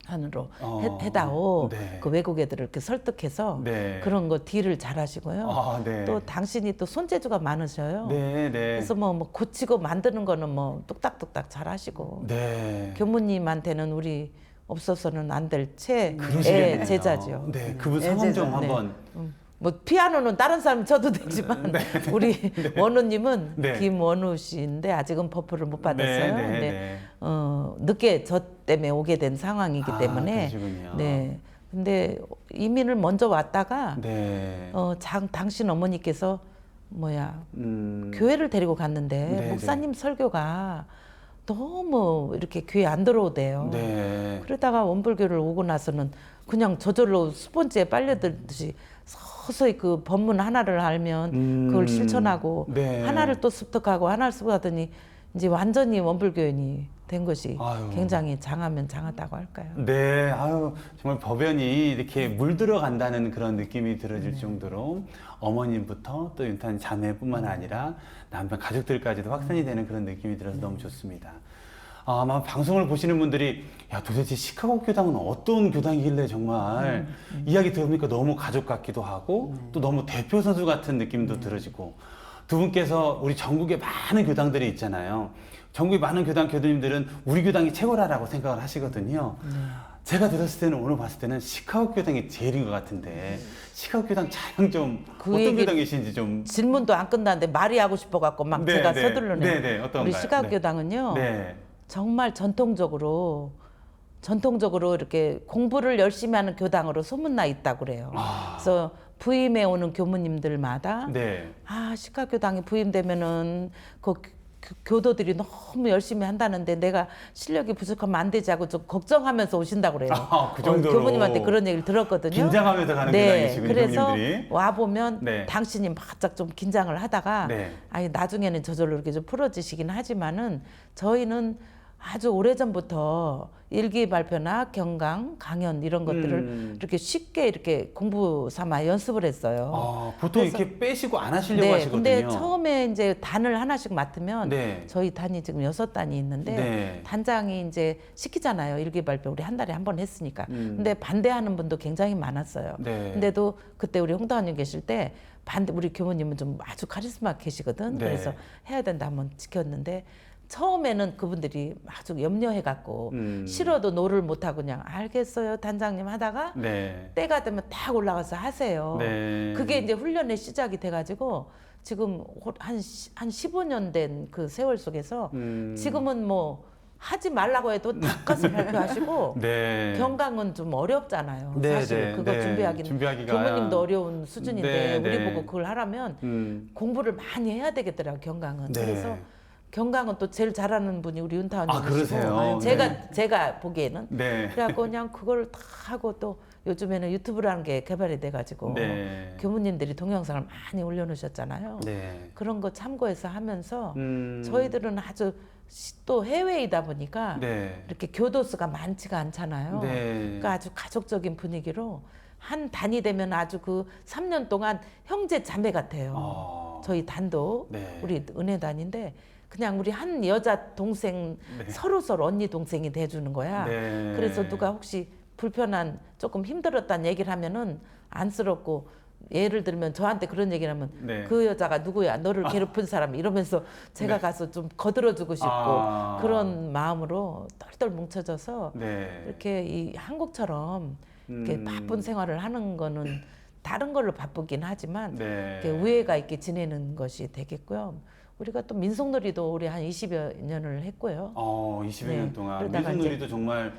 한으로 어. 해다오. 네. 그 외국 애들을 이렇게 설득해서 네. 그런 거 딜을 잘하시고요. 네. 또 당신이 또 손재주가 많으셔요. 네, 네. 그래서 뭐 고치고 만드는 거는 뭐 뚝딱뚝딱 잘하시고 네. 교무님한테는 우리 없어서는 안 될 그러시겠네요. 최애 제자죠. 네, 그분 성함 좀 네. 한번. 뭐 피아노는 다른 사람 쳐도 되지만 우리 원우님은 네. 김원우 씨인데 아직은 버프를 못 받았어요. 네, 네, 근데 네. 늦게 저 때문에 오게 된 상황이기 때문에 그러시군요. 네. 근데 이민을 먼저 왔다가 네. 당신 어머니께서 교회를 데리고 갔는데 네, 목사님 설교가 너무 이렇게 귀에 안 들어오대요. 네. 그러다가 원불교를 오고 나서는 그냥 저절로 스펀지에 빨려들듯이 서서히 그 법문 하나를 알면 그걸 실천하고 네. 하나를 또 습득하고 하나를 습득하더니 이제 완전히 원불교인이 된 것이 아유. 굉장히 장하면 장하다고 할까요? 네, 정말 법연이 이렇게 물들어 간다는 그런 느낌이 들어질 정도로 어머님부터 또 윤탄 자매뿐만 아니라 남편 가족들까지도 확산이 되는 그런 느낌이 들어서 너무 좋습니다. 아마 방송을 보시는 분들이 도대체 시카고 교당은 어떤 교당이길래 정말 이야기 들으니까 너무 가족 같기도 하고 또 너무 대표 선수 같은 느낌도 들어지고 두 분께서 우리 전국에 많은 교당들이 있잖아요. 전국에 많은 교도님들은 우리 교당이 최고라고 생각을 하시거든요. 제가 들었을 때는 오늘 봤을 때는 시카고 교당이 제일인 것 같은데 시카고 교당 자랑 좀 그 어떤 얘기 교당이신지 좀. 질문도 안 끝났는데 말이 하고 싶어갖고 막 네, 제가 네. 서둘러네요. 네, 네. 어떤가요? 우리 시각교당은요. 네. 정말 전통적으로 이렇게 공부를 열심히 하는 교당으로 소문나 있다고 그래요. 그래서 부임해 오는 교무님들마다 네. 시각교당이 부임되면은 그 교도들이 너무 열심히 한다는데 내가 실력이 부족하면 안 되지 하고 좀 걱정하면서 오신다고 그래요. 그 정도로. 교부님한테 그런 얘기를 들었거든요. 긴장하면서 가는 네, 교당이시군요, 그래서 교부님들이. 와 보면 네. 당신이 바짝 좀 긴장을 하다가 네. 아니 나중에는 저절로 이렇게 좀 풀어지시긴 하지만은 저희는 아주 오래전부터 일기 발표나 경강, 강연 이런 것들을 이렇게 쉽게 이렇게 공부 삼아 연습을 했어요. 보통 그래서- 이렇게 빼시고 안 하시려고 네, 하시거든요. 근데 처음에 이제 단을 하나씩 맡으면 네. 저희 단이 지금 6단이 있는데 네. 단장이 이제 시키잖아요. 일기 발표 우리 한 달에 한 번 했으니까. 근데 반대하는 분도 굉장히 많았어요. 네. 근데도 그때 우리 홍다원님 계실 때 반대 우리 교무님은 좀 아주 카리스마 계시거든. 네. 그래서 해야 된다 한번 지켰는데 처음에는 그분들이 아주 염려해갖고 싫어도 노를 못하고 그냥 알겠어요 단장님 하다가 네. 때가 되면 딱 올라가서 하세요. 네. 그게 이제 훈련의 시작이 돼가지고 지금 한 15년 된 그 세월 속에서 지금은 뭐 하지 말라고 해도 딱 가서 발표하시고 네. 경강은 좀 어렵잖아요. 네, 사실 네, 그거 네. 준비하기는 준비하기가. 교무님도 어려운 수준인데 네, 우리 네. 보고 그걸 하라면 공부를 많이 해야 되겠더라고요. 경강은. 네. 그래서 경강은 또 제일 잘하는 분이 우리 윤타원님이시고 그러세요? 제가 보기에는 네. 그래갖고 그냥 그걸 다 하고 또 요즘에는 유튜브라는 게 개발이 돼가지고 네. 교무님들이 동영상을 많이 올려놓으셨잖아요. 네. 그런 거 참고해서 하면서 음. 저희들은 아주 또 해외이다 보니까 네. 이렇게 교도수가 많지가 않잖아요. 네. 그러니까 아주 가족적인 분위기로 한 단이 되면 아주 그 3년 동안 형제 자매 같아요. 저희 단도 네. 우리 은혜단인데 그냥 우리 한 여자 동생 네. 서로 언니 동생이 돼주는 거야. 네. 그래서 누가 혹시 불편한 조금 힘들었다는 얘기를 하면은 안쓰럽고 예를 들면 저한테 그런 얘기를 하면 네. 그 여자가 누구야 너를 괴롭힌 사람 이러면서 제가 가서 좀 거들어주고 싶고 그런 마음으로 똘똘 뭉쳐져서 네. 이렇게 이 한국처럼 이렇게 바쁜 생활을 하는 거는 다른 걸로 바쁘긴 하지만 네. 이렇게 우애가 있게 지내는 것이 되겠고요. 우리가 또 민속놀이도 올해 한 20여 년을 했고요. 20여 네. 년 동안 그러다가 민속놀이도 정말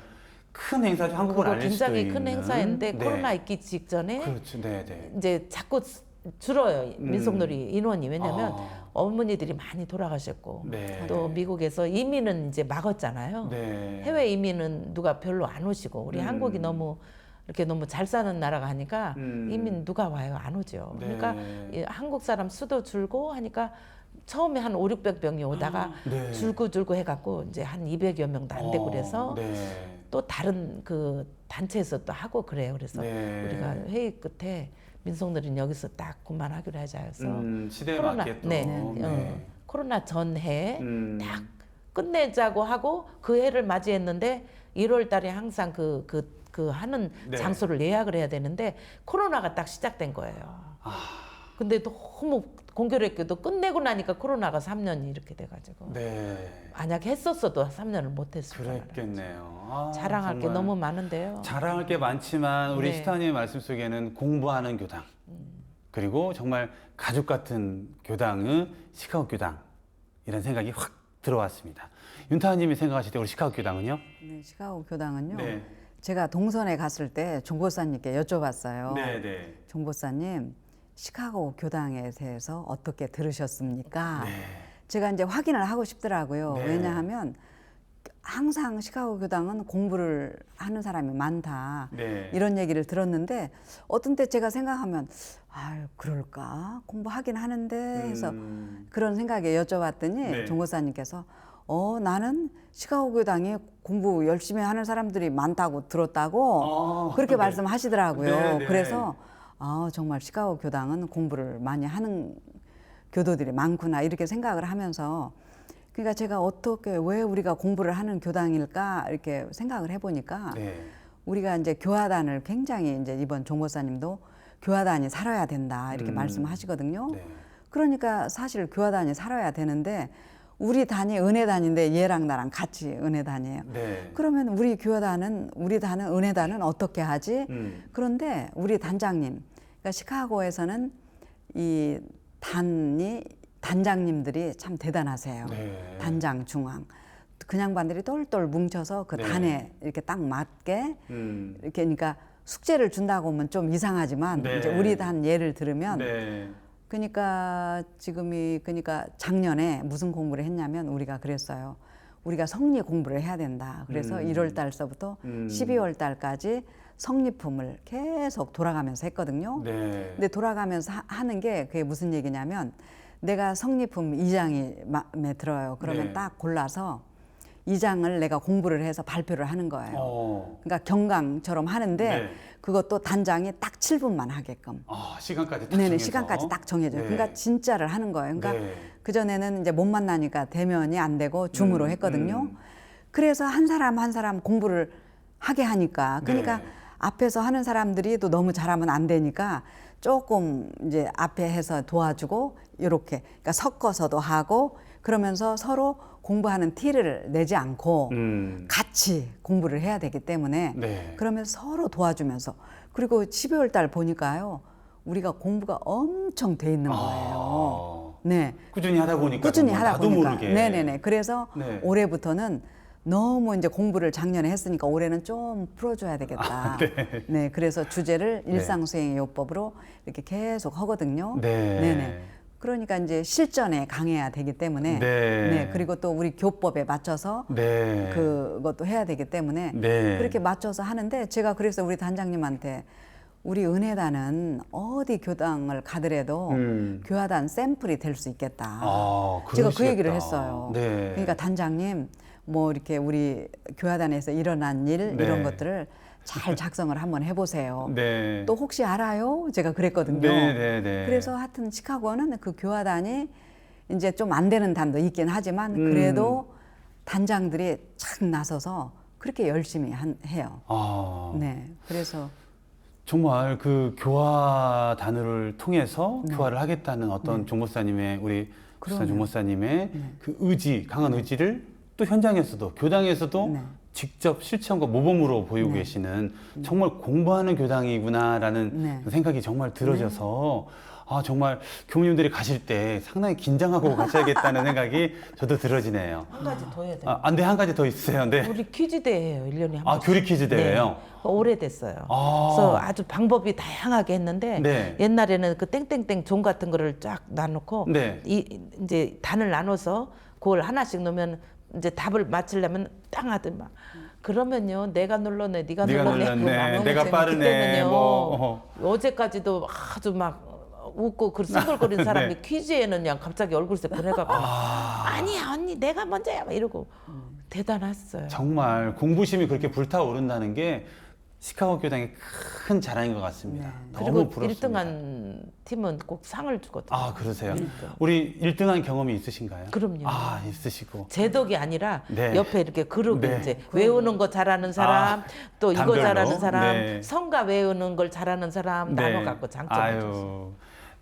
큰 행사죠. 한국을 그거 알릴 수도 굉장히 있는. 큰 행사였는데 네. 코로나 있기 직전에 그렇죠. 네, 네. 이제 자꾸 줄어요 민속놀이 인원이. 왜냐하면 아. 어머니들이 많이 돌아가셨고 네. 또 미국에서 이민은 이제 막았잖아요. 네. 해외 이민은 누가 별로 안 오시고 우리 한국이 너무 이렇게 너무 잘 사는 나라가 하니까 이민 누가 와요? 안 오죠. 네. 그러니까 이 한국 사람 수도 줄고 하니까 처음에 한 5, 600명이 오다가 네. 줄고 해갖고 이제 한 200여 명도 안 되고 그래서 네. 또 다른 그 단체에서 또 하고 그래요. 그래서 네. 우리가 회의 끝에 민속놀이는 여기서 딱 그만하기로 하자 해서 시대에 코로나- 맞게 또. 네. 코로나 전해 음. 딱 끝내자고 하고 그 해를 맞이했는데 1월 달에 항상 그 하는 네. 장소를 예약을 해야 되는데 코로나가 딱 시작된 거예요. 근데 너무 공교롭게도 끝내고 나니까 코로나가 3년이 이렇게 돼가지고 네. 만약 했었어도 3년을 못했을 거예요. 그랬겠네요. 자랑할 게 정말 너무 많은데요. 자랑할 게 많지만 우리 네. 시타님의 말씀 속에는 공부하는 교당 그리고 정말 가족 같은 교당은 시카고 교당 이런 생각이 확 들어왔습니다. 윤타님이 생각하실 때 우리 시카고 교당은요? 네, 시카고 교당은요. 네. 제가 동선에 갔을 때 종보사님께 여쭤봤어요. 네, 네. 종보사님, 시카고 교당에 대해서 어떻게 들으셨습니까? 네. 제가 이제 확인을 하고 싶더라고요. 네. 왜냐하면 항상 시카고 교당은 공부를 하는 사람이 많다. 네. 이런 얘기를 들었는데 어떤 때 제가 생각하면 아유 그럴까? 공부하긴 하는데 해서 그런 생각에 여쭤봤더니 네. 종고사님께서 나는 시카고 교당이 공부 열심히 하는 사람들이 많다고 들었다고 그렇게 네. 말씀하시더라고요. 네, 네. 그래서 정말 시카고 교당은 공부를 많이 하는 교도들이 많구나 이렇게 생각을 하면서 그러니까 제가 어떻게 왜 우리가 공부를 하는 교당일까 이렇게 생각을 해보니까 네. 우리가 이제 교화단을 굉장히 이제 이번 종고사님도 교화단이 살아야 된다 이렇게 말씀하시거든요. 네. 그러니까 사실 교화단이 살아야 되는데 우리 단이 은혜단인데 얘랑 나랑 같이 은혜단이에요. 네. 그러면 우리 교화단은 우리 단은 은혜단은 어떻게 하지? 그런데 우리 단장님, 그러니까 시카고에서는 이 단장님들이 참 대단하세요. 네. 단장, 중앙. 그 양반들이 똘똘 뭉쳐서 그 네. 단에 이렇게 딱 맞게 이렇게 그러니까 숙제를 준다고 하면 좀 이상하지만 네. 이제 우리 단 예를 들으면 네. 그러니까 지금이 그러니까 작년에 무슨 공부를 했냐면 우리가 그랬어요. 우리가 성리 공부를 해야 된다. 그래서 1월 달서부터 12월 달까지 성리품을 계속 돌아가면서 했거든요. 네. 근데 돌아가면서 하는 게 그게 무슨 얘기냐면 내가 성리품 2장이 마음에 들어요. 그러면 네. 딱 골라서 2장을 내가 공부를 해서 발표를 하는 거예요. 그러니까 경강처럼 하는데 네. 그것도 단장이 딱 7분만 하게끔. 아, 시간까지 딱 네네, 정해서. 시간까지 딱 정해져요. 네. 그러니까 진짜를 하는 거예요. 그러니까 네. 그전에는 이제 못 만나니까 대면이 안 되고 줌으로 했거든요. 그래서 한 사람 한 사람 공부를 하게 하니까 그러니까 네. 앞에서 하는 사람들이 또 너무 잘하면 안 되니까 조금 이제 앞에 해서 도와주고 이렇게 그러니까 섞어서도 하고 그러면서 서로 공부하는 티를 내지 않고 같이 공부를 해야 되기 때문에 네. 그러면 서로 도와주면서 그리고 12월 달 보니까요 우리가 공부가 엄청 돼 있는 거예요. 네. 꾸준히 하다 보니까 꾸준히 정말 하다 나도 보니까. 모르게. 네네네. 그래서 네. 올해부터는 너무 이제 공부를 작년에 했으니까 올해는 좀 풀어줘야 되겠다. 네. 그래서 주제를 일상수행의 요법으로 이렇게 계속 하거든요. 네. 네네. 그러니까 이제 실전에 강해야 되기 때문에. 네. 그리고 또 우리 교법에 맞춰서 네. 그것도 해야 되기 때문에 네. 그렇게 맞춰서 하는데 제가 그래서 우리 단장님한테 우리 은혜단은 어디 교당을 가더라도 교화단 샘플이 될 수 있겠다. 제가 그 얘기를 했어요. 네. 그러니까 단장님 뭐 이렇게 우리 교화단에서 일어난 일 네. 이런 것들을 잘 작성을 한번 해보세요. 네. 또 혹시 알아요? 제가 그랬거든요. 네. 그래서 하여튼 시카고는 그 교화단이 이제 좀 안 되는 단도 있긴 하지만 그래도 단장들이 착 나서서 그렇게 열심히 해요. 네, 그래서 정말 그 교화 단어를 통해서 교화를 하겠다는 어떤 종목사님의 우리 그럼요. 종목사님의 그 의지, 강한 의지를 또 현장에서도 교당에서도 네. 직접 실천과 모범으로 보이고 계시는 정말 공부하는 교당이구나라는 네. 생각이 정말 들어져서 아 정말 교무님들이 가실 때 상당히 긴장하고 가셔야겠다는 생각이 저도 들어지네요. 한 가지 더 해야 돼. 안 돼, 한 가지 더 있으세요. 네. 우리 퀴즈 대회예요. 1년에 한 아, 번씩. 교리 퀴즈 대회요? 네. 오래됐어요. 그래서 아주 방법이 다양하게 했는데 네. 옛날에는 그 땡땡땡 종 같은 거를 쫙 놔놓고 네. 이제 단을 나눠서 그걸 하나씩 넣으면 이제 답을 맞추려면 땅 하더만. 그러면요, 내가 눌렀네, 네가 눌렀네, 눌렀네, 그거 막 너무 내가 재밌기 빠르네, 때문에요. 뭐. 어제까지도 아주 막 웃고 그 싱글거리는 사람이 네. 퀴즈에는 그냥 갑자기 얼굴색 보내갖고 아니야 언니 내가 먼저야 막 이러고 대단했어요. 정말 공부심이 그렇게 불타오른다는 게 시카고 교당의 큰 자랑인 것 같습니다. 너무 그리고 부럽습니다. 1등한 팀은 꼭 상을 주거든요. 아, 그러세요? 1등. 우리 1등한 경험이 있으신가요? 그럼요. 아, 있으시고. 제 덕이 아니라 네. 옆에 이렇게 그룹이 네. 이제 외우는 거 잘하는 사람, 또 이거 단별로? 잘하는 사람, 네. 성가 외우는 걸 잘하는 사람 나눠 갖고 장점을 줬어요. 아유,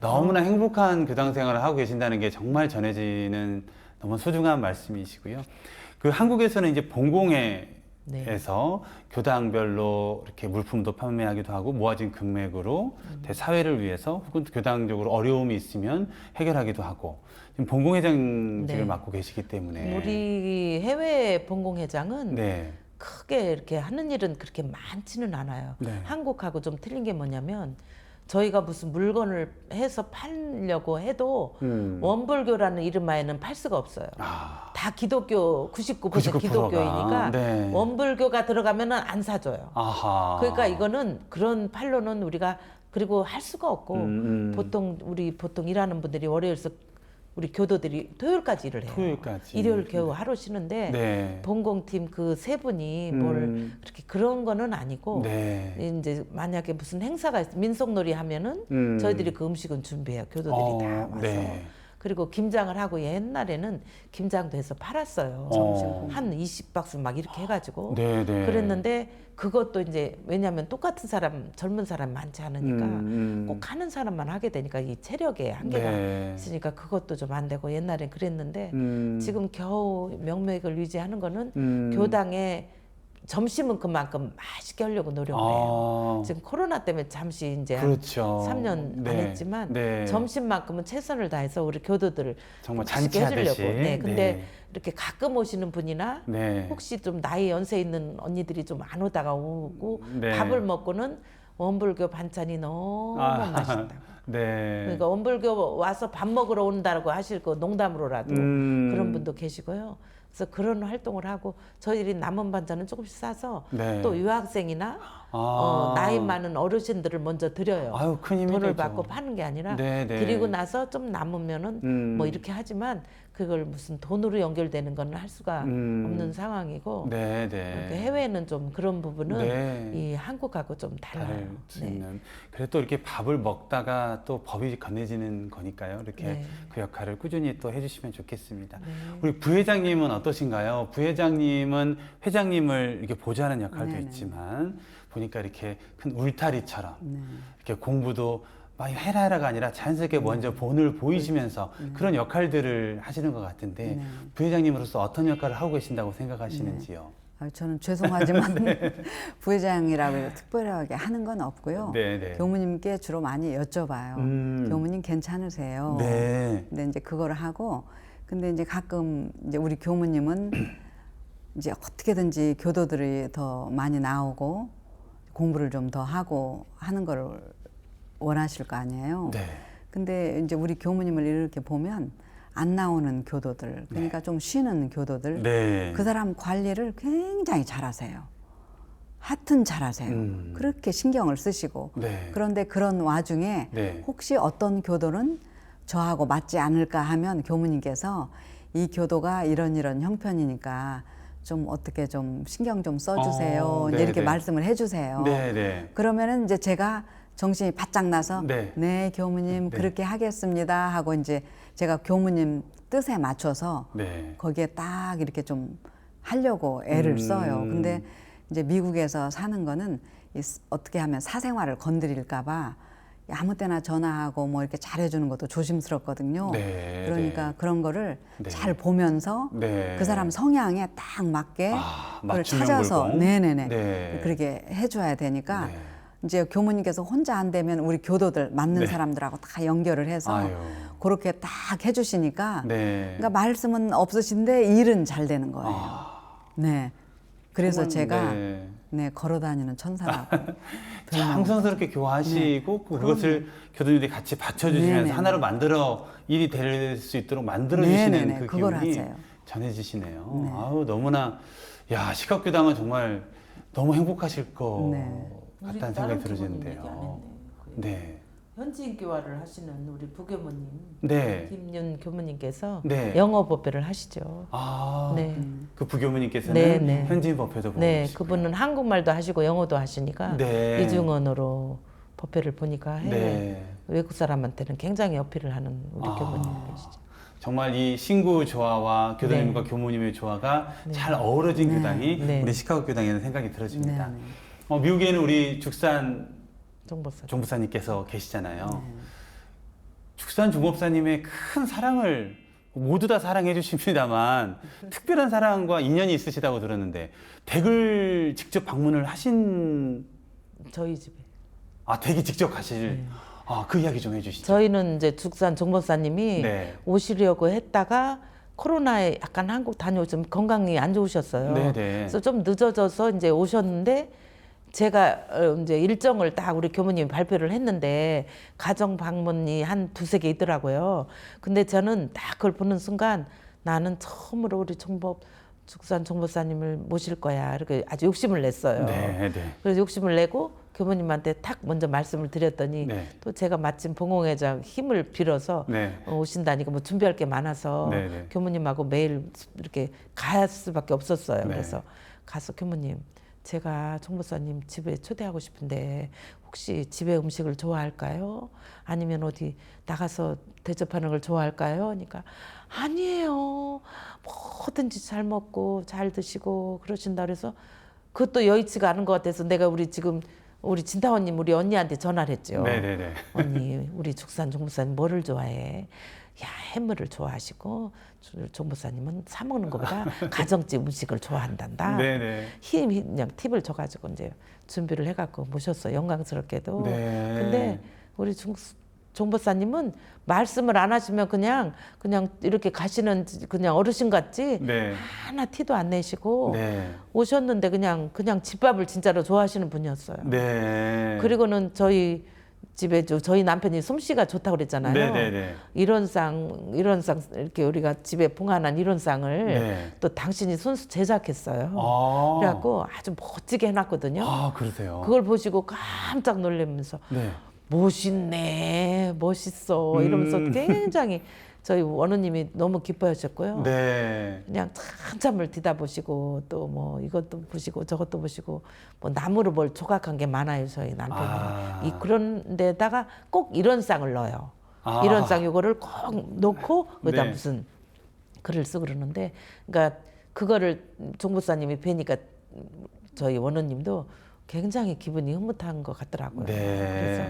너무나 행복한 교당 생활을 하고 계신다는 게 정말 전해지는 너무 소중한 말씀이시고요. 그 한국에서는 이제 본공회에서 교당별로 이렇게 물품도 판매하기도 하고 모아진 금액으로 대사회를 위해서 혹은 교당적으로 어려움이 있으면 해결하기도 하고 지금 본공회장직을 네. 맡고 계시기 때문에 우리 해외 본공회장은 네. 크게 이렇게 하는 일은 그렇게 많지는 않아요. 네. 한국하고 좀 틀린 게 뭐냐면 저희가 무슨 물건을 해서 팔려고 해도 원불교라는 이름하에는 팔 수가 없어요. 다 기독교 99% 99% 가. 기독교이니까 네. 원불교가 들어가면은 안 사줘요. 아하. 그러니까 이거는 그런 팔로는 우리가 그리고 할 수가 없고 보통 일하는 분들이 월요일서 우리 교도들이 토요일까지 일을 해요. 토요일까지. 일요일 겨우 하루 쉬는데 네. 본공팀 그 세 분이 뭘 그렇게 그런 거는 아니고 네. 이제 만약에 무슨 행사가 있어 민속놀이 하면은 저희들이 그 음식은 준비해요. 교도들이 다 와서. 네. 그리고 김장을 하고 옛날에는 김장도 해서 팔았어요. 한 20박스 막 이렇게 해가지고 네, 네. 그랬는데 그것도 이제 왜냐하면 똑같은 사람 젊은 사람 많지 않으니까 꼭 하는 사람만 하게 되니까 이 체력에 한계가 네. 있으니까 그것도 좀 안 되고 옛날엔 그랬는데 지금 겨우 명맥을 유지하는 거는 교당에 점심은 그만큼 맛있게 하려고 노력을 해요. 지금 코로나 때문에 잠시 이제 그렇죠. 3년 안 네. 했지만 네. 점심만큼은 최선을 다해서 우리 교도들을 정말 맛있게 잔치하듯이. 해주려고. 네, 근데 네. 이렇게 가끔 오시는 분이나 네. 혹시 좀 나이 연세 있는 언니들이 좀 안 오다가 오고 네. 밥을 먹고는 원불교 반찬이 너무 맛있다. 네. 그러니까 원불교 와서 밥 먹으러 온다고 하실 거 농담으로라도 그런 분도 계시고요. 그래서 그런 활동을 하고 저희들이 남은 반찬은 조금씩 싸서 네. 또 유학생이나 아. 나이 많은 어르신들을 먼저 드려요. 아유, 큰 힘이 돈을 되죠. 받고 파는 게 아니라 네, 네. 드리고 나서 좀 남으면은 음. 뭐 이렇게 하지만 그걸 무슨 돈으로 연결되는 건 할 수가 없는 상황이고 네, 그러니까 네. 해외는 좀 그런 부분은 네. 이 한국하고 좀 달라요. 다를 수 네. 있는. 그래도 또 이렇게 밥을 먹다가 또 법이 건네지는 거니까요. 이렇게 네. 그 역할을 꾸준히 또 해주시면 좋겠습니다. 네. 우리 부회장님은 어떠신가요? 부회장님은 회장님을 이렇게 보좌하는 역할도 네네. 있지만 보니까 이렇게 큰 울타리처럼 네. 이렇게 공부도 막 해라가 아니라 자연스럽게 먼저 본을 보이시면서 그런 역할들을 하시는 것 같은데 네. 부회장님으로서 어떤 역할을 하고 계신다고 생각하시는지요? 저는 죄송하지만 부회장이라고 특별하게 하는 건 없고요. 네, 네. 교무님께 주로 많이 여쭤봐요. 교무님 괜찮으세요? 네. 근데 이제 그걸 하고, 근데 이제 가끔 이제 우리 교무님은 이제 어떻게든지 교도들이 더 많이 나오고 공부를 좀 더 하고 하는 거를 원하실 거 아니에요. 네. 근데 이제 우리 교무님을 이렇게 보면 안 나오는 교도들, 그러니까 좀 쉬는 교도들, 네. 그 사람 관리를 굉장히 잘하세요. 하여튼 잘하세요. 그렇게 신경을 쓰시고. 네. 그런데 그런 와중에 네. 혹시 어떤 교도는 저하고 맞지 않을까 하면 교무님께서 이 교도가 이런 형편이니까 좀 어떻게 좀 신경 좀 써주세요. 이제 네, 이렇게 네. 말씀을 해주세요. 네, 네. 그러면은 이제 제가 정신이 바짝 나서 네. 네, 교무님 네. 그렇게 하겠습니다 하고 이제 제가 교무님 뜻에 맞춰서 네. 거기에 딱 이렇게 좀 하려고 애를 써요. 근데 이제 미국에서 사는 거는 어떻게 하면 사생활을 건드릴까 봐 아무 때나 전화하고 뭐 이렇게 잘해주는 것도 조심스럽거든요. 네, 그러니까 네. 그런 거를 네. 잘 보면서 네. 그 사람 성향에 딱 맞게 아, 그걸 맞춤형 찾아서 물건? 네네네 네. 그렇게 해줘야 되니까 네. 이제 교무님께서 혼자 안 되면 우리 교도들 맞는 네. 사람들하고 다 연결을 해서 아유. 그렇게 딱 해주시니까 네. 그러니까 말씀은 없으신데 일은 잘 되는 거예요. 네. 그래서 정말, 제가 네. 네 걸어다니는 천사라고. 장성스럽게 교화하시고 그것을 교도님들이 같이 받쳐주시면서 네네네. 하나로 만들어 일이 될 수 있도록 만들어주시는 네네네. 그 그걸 기운이 하세요. 전해지시네요. 네. 아우 너무나 야 식학교당은 정말 너무 행복하실 것 네. 같다는 생각이 들어지는데요. 네. 현지인 교화를 하시는 우리 부교무님 네. 김윤 교무님께서 네. 영어 법회를 하시죠. 아, 네. 그 부교무님께서는 네, 네. 현지인 법회도 보고 네, 계시고요. 그분은 한국말도 하시고 영어도 하시니까 네. 이중언어로 법회를 보니까 해외 네. 외국 사람한테는 굉장히 어필을 하는 우리 아. 교무님 계시죠. 정말 이 신구 조화와 교도님과 교무님의 조화가 잘 어우러진 교당이 네. 우리 시카고 교당이라는 생각이 들어집니다. 네, 미국에는 우리 죽산 정보사. 종부사님께서 계시잖아요. 죽산 종법사님의 큰 사랑을 모두 다 사랑해 주십니다만 특별한 사랑과 인연이 있으시다고 들었는데 댁을 직접 방문을 하신 저희 집에. 댁이 직접 가실 그 이야기 좀 해주시죠. 저희는 이제 죽산 정보사님이 네. 오시려고 했다가 코로나에 약간 한국 다녀오시면 건강이 안 좋으셨어요. 네네. 그래서 좀 늦어져서 이제 오셨는데 제가 이제 일정을 딱 우리 교무님이 발표를 했는데 가정 방문이 한 두세 개 있더라고요. 근데 저는 딱 그걸 보는 순간 나는 처음으로 우리 죽산 정보사님을 모실 거야. 이렇게 아주 욕심을 냈어요. 네, 네. 그래서 욕심을 내고 교무님한테 탁 먼저 말씀을 드렸더니 네. 또 제가 마침 봉홍회장 힘을 빌어서 네. 오신다니까 뭐 준비할 게 많아서 네, 네. 교무님하고 매일 이렇게 갈 수밖에 없었어요. 네. 그래서 가서 교무님 제가 총무사님 집에 초대하고 싶은데 혹시 집에 음식을 좋아할까요? 아니면 어디 나가서 대접하는 걸 좋아할까요? 그러니까 아니에요. 뭐든지 잘 먹고 잘 드시고 그러신다 그래서 그것도 여의치가 않은 것 같아서 내가 우리 진타원님 우리 언니한테 전화를 했죠. 네네네. 언니 우리 죽산 종무사님 뭐를 좋아해? 야 해물을 좋아하시고 종무사님은 사 먹는 것보다 가정집 음식을 좋아한단다. 네네. 그냥 팁을 줘가지고 이제 준비를 해갖고 모셨어 영광스럽게도. 네. 근데 우리 종보사님은 말씀을 안 하시면 그냥 이렇게 가시는 그냥 어르신 같지 네. 하나 티도 안 내시고 네. 오셨는데 그냥 집밥을 진짜로 좋아하시는 분이었어요. 네. 그리고는 저희 집에 저희 남편이 솜씨가 좋다고 그랬잖아요. 네네네. 이런 상 이렇게 우리가 집에 봉안한 이런 상을 네. 또 당신이 손수 제작했어요. 아. 그래갖고 아주 멋지게 해놨거든요. 아, 그러세요. 그걸 보시고 깜짝 놀라면서 네. 멋있네, 멋있어 이러면서 굉장히 저희 원우님이 너무 기뻐하셨고요. 네. 그냥 한참을 뒤다보시고 또 뭐 이것도 보시고 저것도 보시고 뭐 나무로 뭘 조각한 게 많아요 저희 남편이. 아. 그런 데다가 꼭 이런 쌍을 넣어요. 아. 이런 쌍 요거를 꼭 넣고 그다음 네. 무슨 글을 쓰고 그러는데 그러니까 그거를 종부사님이 뵈니까 저희 원우님도 굉장히 기분이 흐뭇한 것 같더라고요. 네. 그래서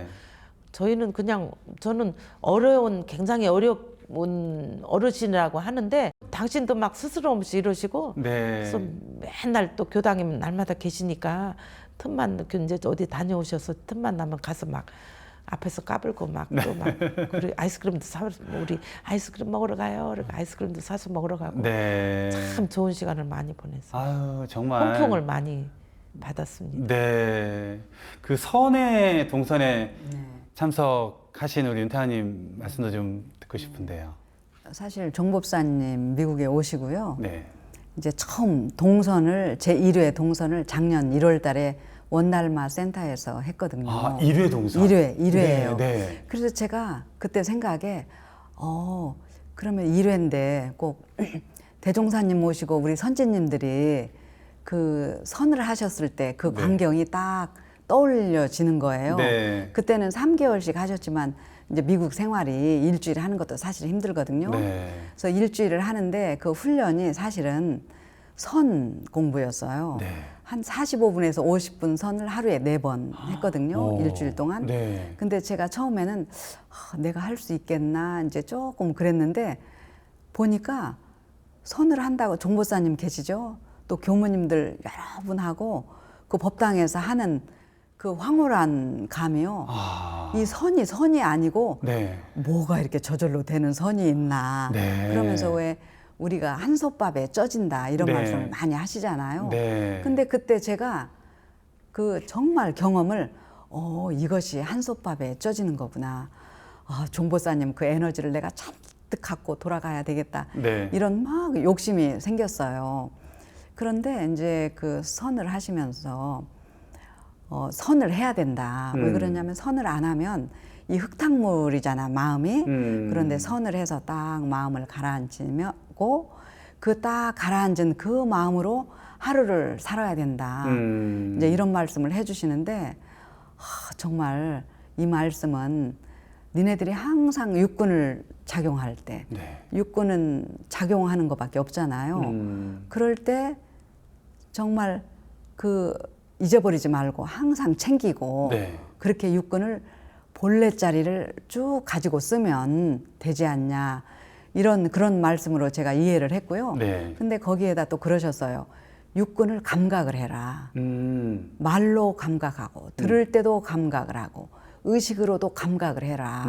저희는 그냥 저는 어려운 굉장히 어려운 어르신이라고 하는데 당신도 막 스스럼 없이 이러시고 네. 그래서 맨날 또 교당에 날마다 계시니까 틈만 이제 어디 다녀오셔서 틈만 나면 가서 막 앞에서 까불고 막 또 막 그리고 아이스크림도 사 우리 아이스크림 먹으러 가요. 그리고 아이스크림도 사서 먹으러 가고 네. 참 좋은 시간을 많이 보냈어요. 아유, 정말. hon풍을 많이 받았습니다. 네. 그 선의 동선에 네. 참석하신 우리 윤태아님 말씀도 좀 듣고 싶은데요. 사실 종법사님 미국에 오시고요. 네. 이제 처음 동선을 제 1회 동선을 작년 1월 달에 원달마 센터에서 했거든요. 아, 1회 동선. 1회예요. 네, 네. 그래서 제가 그때 생각에 그러면 1회인데 꼭 대종사님 모시고 우리 선지님들이 그 선을 하셨을 때 그 네. 광경이 딱 떠올려지는 거예요. 네. 그때는 3개월씩 하셨지만 이제 미국 생활이 일주일에 하는 것도 사실 힘들거든요. 네. 그래서 일주일을 하는데 그 훈련이 사실은 선 공부였어요. 네. 한 45분에서 50분 선을 하루에 4번 했거든요. 오. 일주일 동안. 네. 근데 제가 처음에는 내가 할 수 있겠나 이제 조금 그랬는데 보니까 선을 한다고 종보사님 계시죠? 또 교무님들 여러 분하고 그 법당에서 하는 그 황홀한 감이요. 아. 이 선이 아니고 네. 뭐가 이렇게 저절로 되는 선이 있나. 네. 그러면서 왜 우리가 한솥밥에 쪄진다 이런 네. 말씀을 많이 하시잖아요. 네. 근데 그때 제가 그 정말 경험을 이것이 한솥밥에 쪄지는 거구나. 종보사님 그 에너지를 내가 잔뜩 갖고 돌아가야 되겠다. 네. 이런 막 욕심이 생겼어요. 그런데 이제 그 선을 하시면서 선을 해야 된다. 왜 그러냐면 선을 안 하면 이 흙탕물이잖아 마음이. 그런데 선을 해서 딱 마음을 가라앉히고 그 딱 가라앉은 그 마음으로 하루를 살아야 된다. 이제 이런 말씀을 해주시는데 정말 이 말씀은 니네들이 항상 육군을 작용할 때 네. 육군은 작용하는 것밖에 없잖아요. 그럴 때 정말 그 잊어버리지 말고 항상 챙기고 네. 그렇게 육군을 본래 자리를 쭉 가지고 쓰면 되지 않냐 이런 그런 말씀으로 제가 이해를 했고요. 네. 근데 거기에다 또 그러셨어요. 육군을 감각을 해라. 말로 감각하고 들을 때도 감각을 하고 의식으로도 감각을 해라.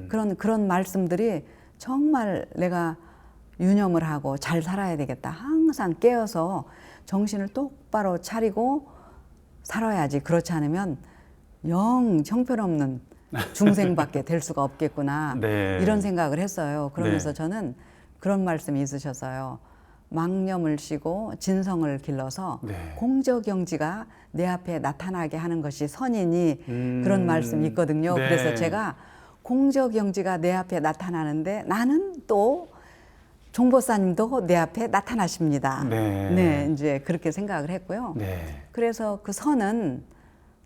그런 말씀들이 정말 내가 유념을 하고 잘 살아야 되겠다. 항상 깨어서 정신을 똑바로 차리고 살아야지. 그렇지 않으면 영 형편없는 중생밖에 될 수가 없겠구나. 네. 이런 생각을 했어요. 그러면서 네. 저는 그런 말씀이 있으셨어요. 망념을 쉬고 진성을 길러서 네. 공저경지가 내 앞에 나타나게 하는 것이 선이니 그런 말씀이 있거든요. 네. 그래서 제가 공저경지가 내 앞에 나타나는데 나는 또 종보사님도 내 앞에 나타나십니다. 네. 네, 이제 그렇게 생각을 했고요. 네. 그래서 그 선은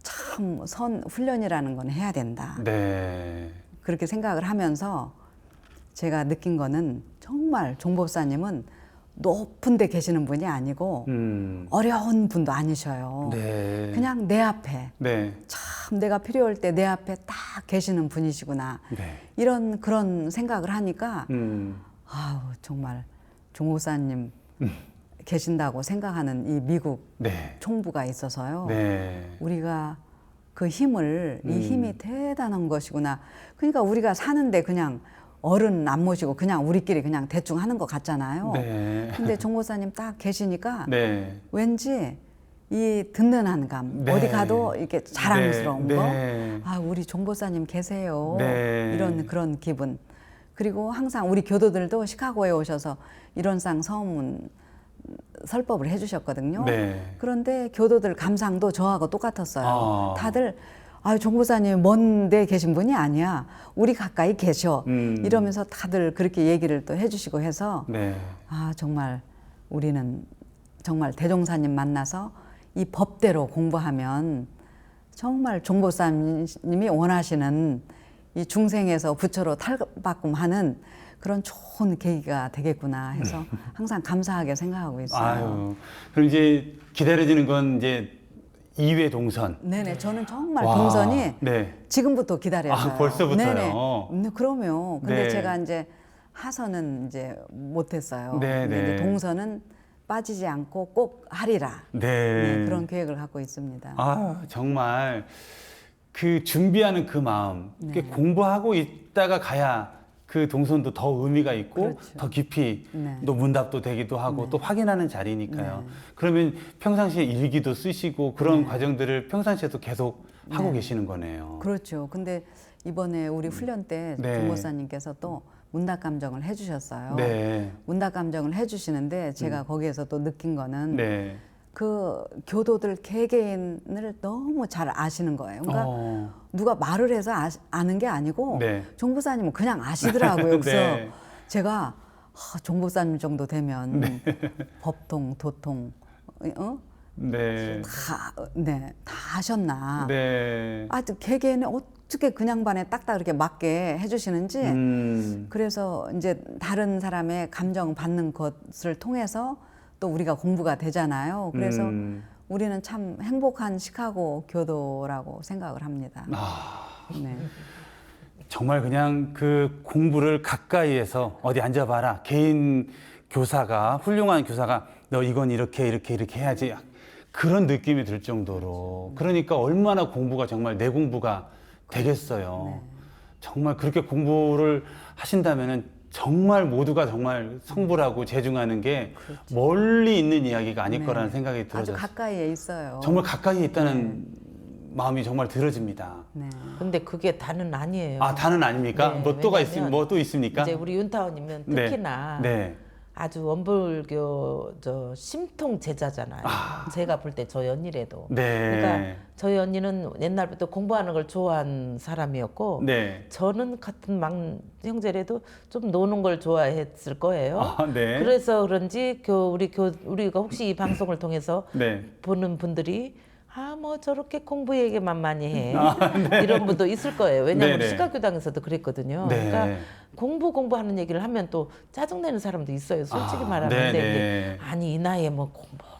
참 선 훈련이라는 건 해야 된다. 네. 그렇게 생각을 하면서 제가 느낀 거는 정말 종법사님은 높은 데 계시는 분이 아니고 어려운 분도 아니셔요. 네. 그냥 내 앞에 네. 참 내가 필요할 때 내 앞에 딱 계시는 분이시구나. 네. 이런 그런 생각을 하니까 아우 정말 종호사님 계신다고 생각하는 이 미국 네. 총부가 있어서요. 네. 우리가 그 힘을 이 힘이 대단한 것이구나. 그러니까 우리가 사는데 그냥 어른 안 모시고 그냥 우리끼리 그냥 대충 하는 것 같잖아요. 네. 근데 종보사님 딱 계시니까 네. 왠지 이 듣는 한감, 네. 어디 가도 이렇게 자랑스러운 네. 거, 네. 아 우리 종보사님 계세요. 네. 이런 그런 기분. 그리고 항상 우리 교도들도 시카고에 오셔서 이런상 서문 설법을 해주셨거든요. 네. 그런데 교도들 감상도 저하고 똑같았어요. 아. 다들 아 종보사님 먼데 계신 분이 아니야. 우리 가까이 계셔. 이러면서 다들 그렇게 얘기를 또 해주시고 해서 네. 아 정말 우리는 정말 대종사님 만나서 이 법대로 공부하면 정말 종보사님이 원하시는 이 중생에서 부처로 탈바꿈하는 그런 좋은 계기가 되겠구나 해서 항상 감사하게 생각하고 있어요. 아유, 그럼 이제 기다려지는 건 이제 2회 동선. 네네, 저는 정말 와, 동선이 네. 지금부터 기다려요. 아, 벌써부터요? 네네. 그럼요. 근데 네. 제가 이제 하선은 이제 못했어요. 네, 근데 네. 이제 동선은 빠지지 않고 꼭 하리라. 네. 네, 그런 계획을 갖고 있습니다. 아, 정말 그 준비하는 그 마음, 네. 공부하고 있다가 가야 그 동선도 더 의미가 있고 그렇죠. 더 깊이 네. 또 문답도 되기도 하고 네. 또 확인하는 자리니까요. 네. 그러면 평상시에 일기도 쓰시고 그런 과정들을 평상시에도 계속 하고 네. 계시는 거네요. 그렇죠. 근데 이번에 우리 훈련 때 네. 종목사님께서 또 문답 감정을 해주셨어요. 네. 문답 감정을 해주시는데 제가 거기에서 또 느낀 거는 네. 그 교도들 개개인을 너무 잘 아시는 거예요. 그러니까 어. 누가 말을 해서 아는 게 아니고 네. 종보사님은 그냥 아시더라고요. 그래서 네. 제가 종보사님 정도 되면 네. 법통, 도통, 네. 다 하셨나. 네. 아, 개개인은 어떻게 그냥 반에 딱딱 이렇게 맞게 해주시는지. 그래서 이제 다른 사람의 감정 받는 것을 통해서 또 우리가 공부가 되잖아요. 그래서 우리는 참 행복한 시카고 교도라고 생각을 합니다. 아. 네. 정말 그냥 그 공부를 가까이에서 어디 앉아봐라. 개인 교사가, 훌륭한 교사가 너 이건 이렇게 해야지. 그런 느낌이 들 정도로. 그러니까 얼마나 공부가 정말 내 공부가 되겠어요. 네. 정말 그렇게 공부를 하신다면은 정말 모두가 정말 성불하고 재중하는 게 멀리 있는 이야기가 아닐 네. 거라는 생각이 아주 들어졌어요. 가까이에 있어요. 정말 가까이 있다는 마음이 정말 들어집니다. 네. 근데 그게 다는 아니에요. 아, 다는 아닙니까? 네, 뭐 또가 왜냐면 뭐 또 있습니까? 이제 우리 윤타원이면 네. 특히나 네. 아주 원불교 심통 제자잖아요. 제가 볼 때 저희 언니래도. 네. 그러니까 저희 언니는 옛날부터 공부하는 걸 좋아하는 사람이었고 네. 저는 같은 막 형제라도 좀 노는 걸 좋아했을 거예요. 아, 네. 그래서 그런지 우리가 혹시 이 방송을 통해서 네. 보는 분들이 뭐 저렇게 공부 얘기만 많이 해 이런 분도 있을 거예요. 왜냐하면 네네. 시각교당에서도 그랬거든요. 네. 그러니까 공부하는 얘기를 하면 또 짜증내는 사람도 있어요. 솔직히 말하면. 네네. 근데 아니 이 나이에 뭐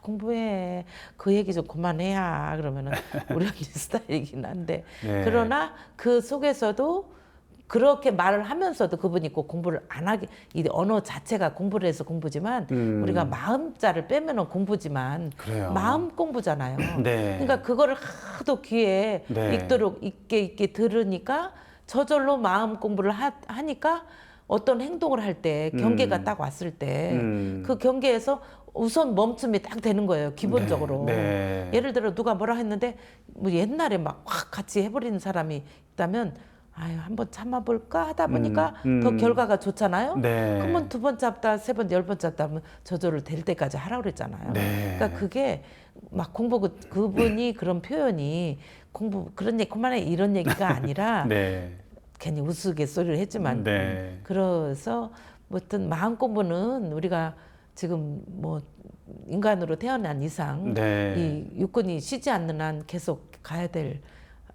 공부해 그 얘기 좀 그만해야 그러면은 우리 언니 스타일이긴 한데 네. 그러나 그 속에서도 그렇게 말을 하면서도 그분이 꼭 공부를 안 하게 이 언어 자체가 공부를 해서 공부지만 우리가 마음자를 빼면은 공부지만 그래요. 마음 공부잖아요. 네. 그러니까 그거를 하도 귀에 네. 익도록 있게 들으니까 저절로 마음 공부를 하니까 어떤 행동을 할 때 경계가 딱 왔을 때 그 경계에서 우선 멈춤이 딱 되는 거예요. 기본적으로. 네. 예를 들어 누가 뭐라 했는데 뭐 옛날에 막 확 같이 해버리는 사람이 있다면 아유 한번 참아볼까 하다 보니까 더 결과가 좋잖아요. 네. 그러면 두 번 잡다 세 번 열 번 잡다 하면 저절로 될 때까지 하라고 그랬잖아요. 네. 그러니까 그게 막 그분이 그런 표현이 공부 그런 얘기 그만해 이런 얘기가 아니라 네. 괜히 우스갯소리를 했지만 네. 그래서 뭐든 마음 공부는 우리가 지금 뭐 인간으로 태어난 이상 네. 이 육군이 쉬지 않는 한 계속 가야 될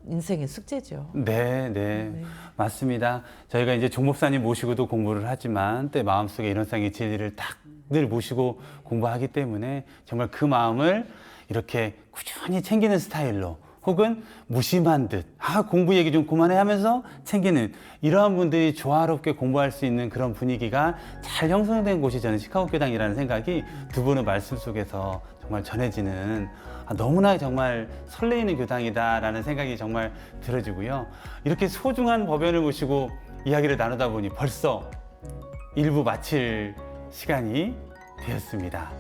인생의 숙제죠. 네, 네, 맞습니다. 저희가 이제 종목사님 모시고도 공부를 하지만 또 마음속에 이런 쌍의 진리를 딱 늘 모시고 공부하기 때문에 정말 그 마음을 이렇게 꾸준히 챙기는 스타일로 혹은 무심한 듯 공부 얘기 좀 그만해 하면서 챙기는 이러한 분들이 조화롭게 공부할 수 있는 그런 분위기가 잘 형성된 곳이 저는 시카고 교당이라는 생각이 두 분의 말씀 속에서 정말 전해지는 너무나 정말 설레이는 교당이다라는 생각이 정말 들어지고요. 이렇게 소중한 법연을 모시고 이야기를 나누다 보니 벌써 1부 마칠 시간이 되었습니다.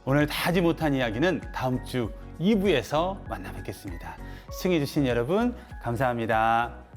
오늘 다 하지 못한 이야기는 다음 주 2부에서 만나 뵙겠습니다. 시청해주신 여러분 감사합니다.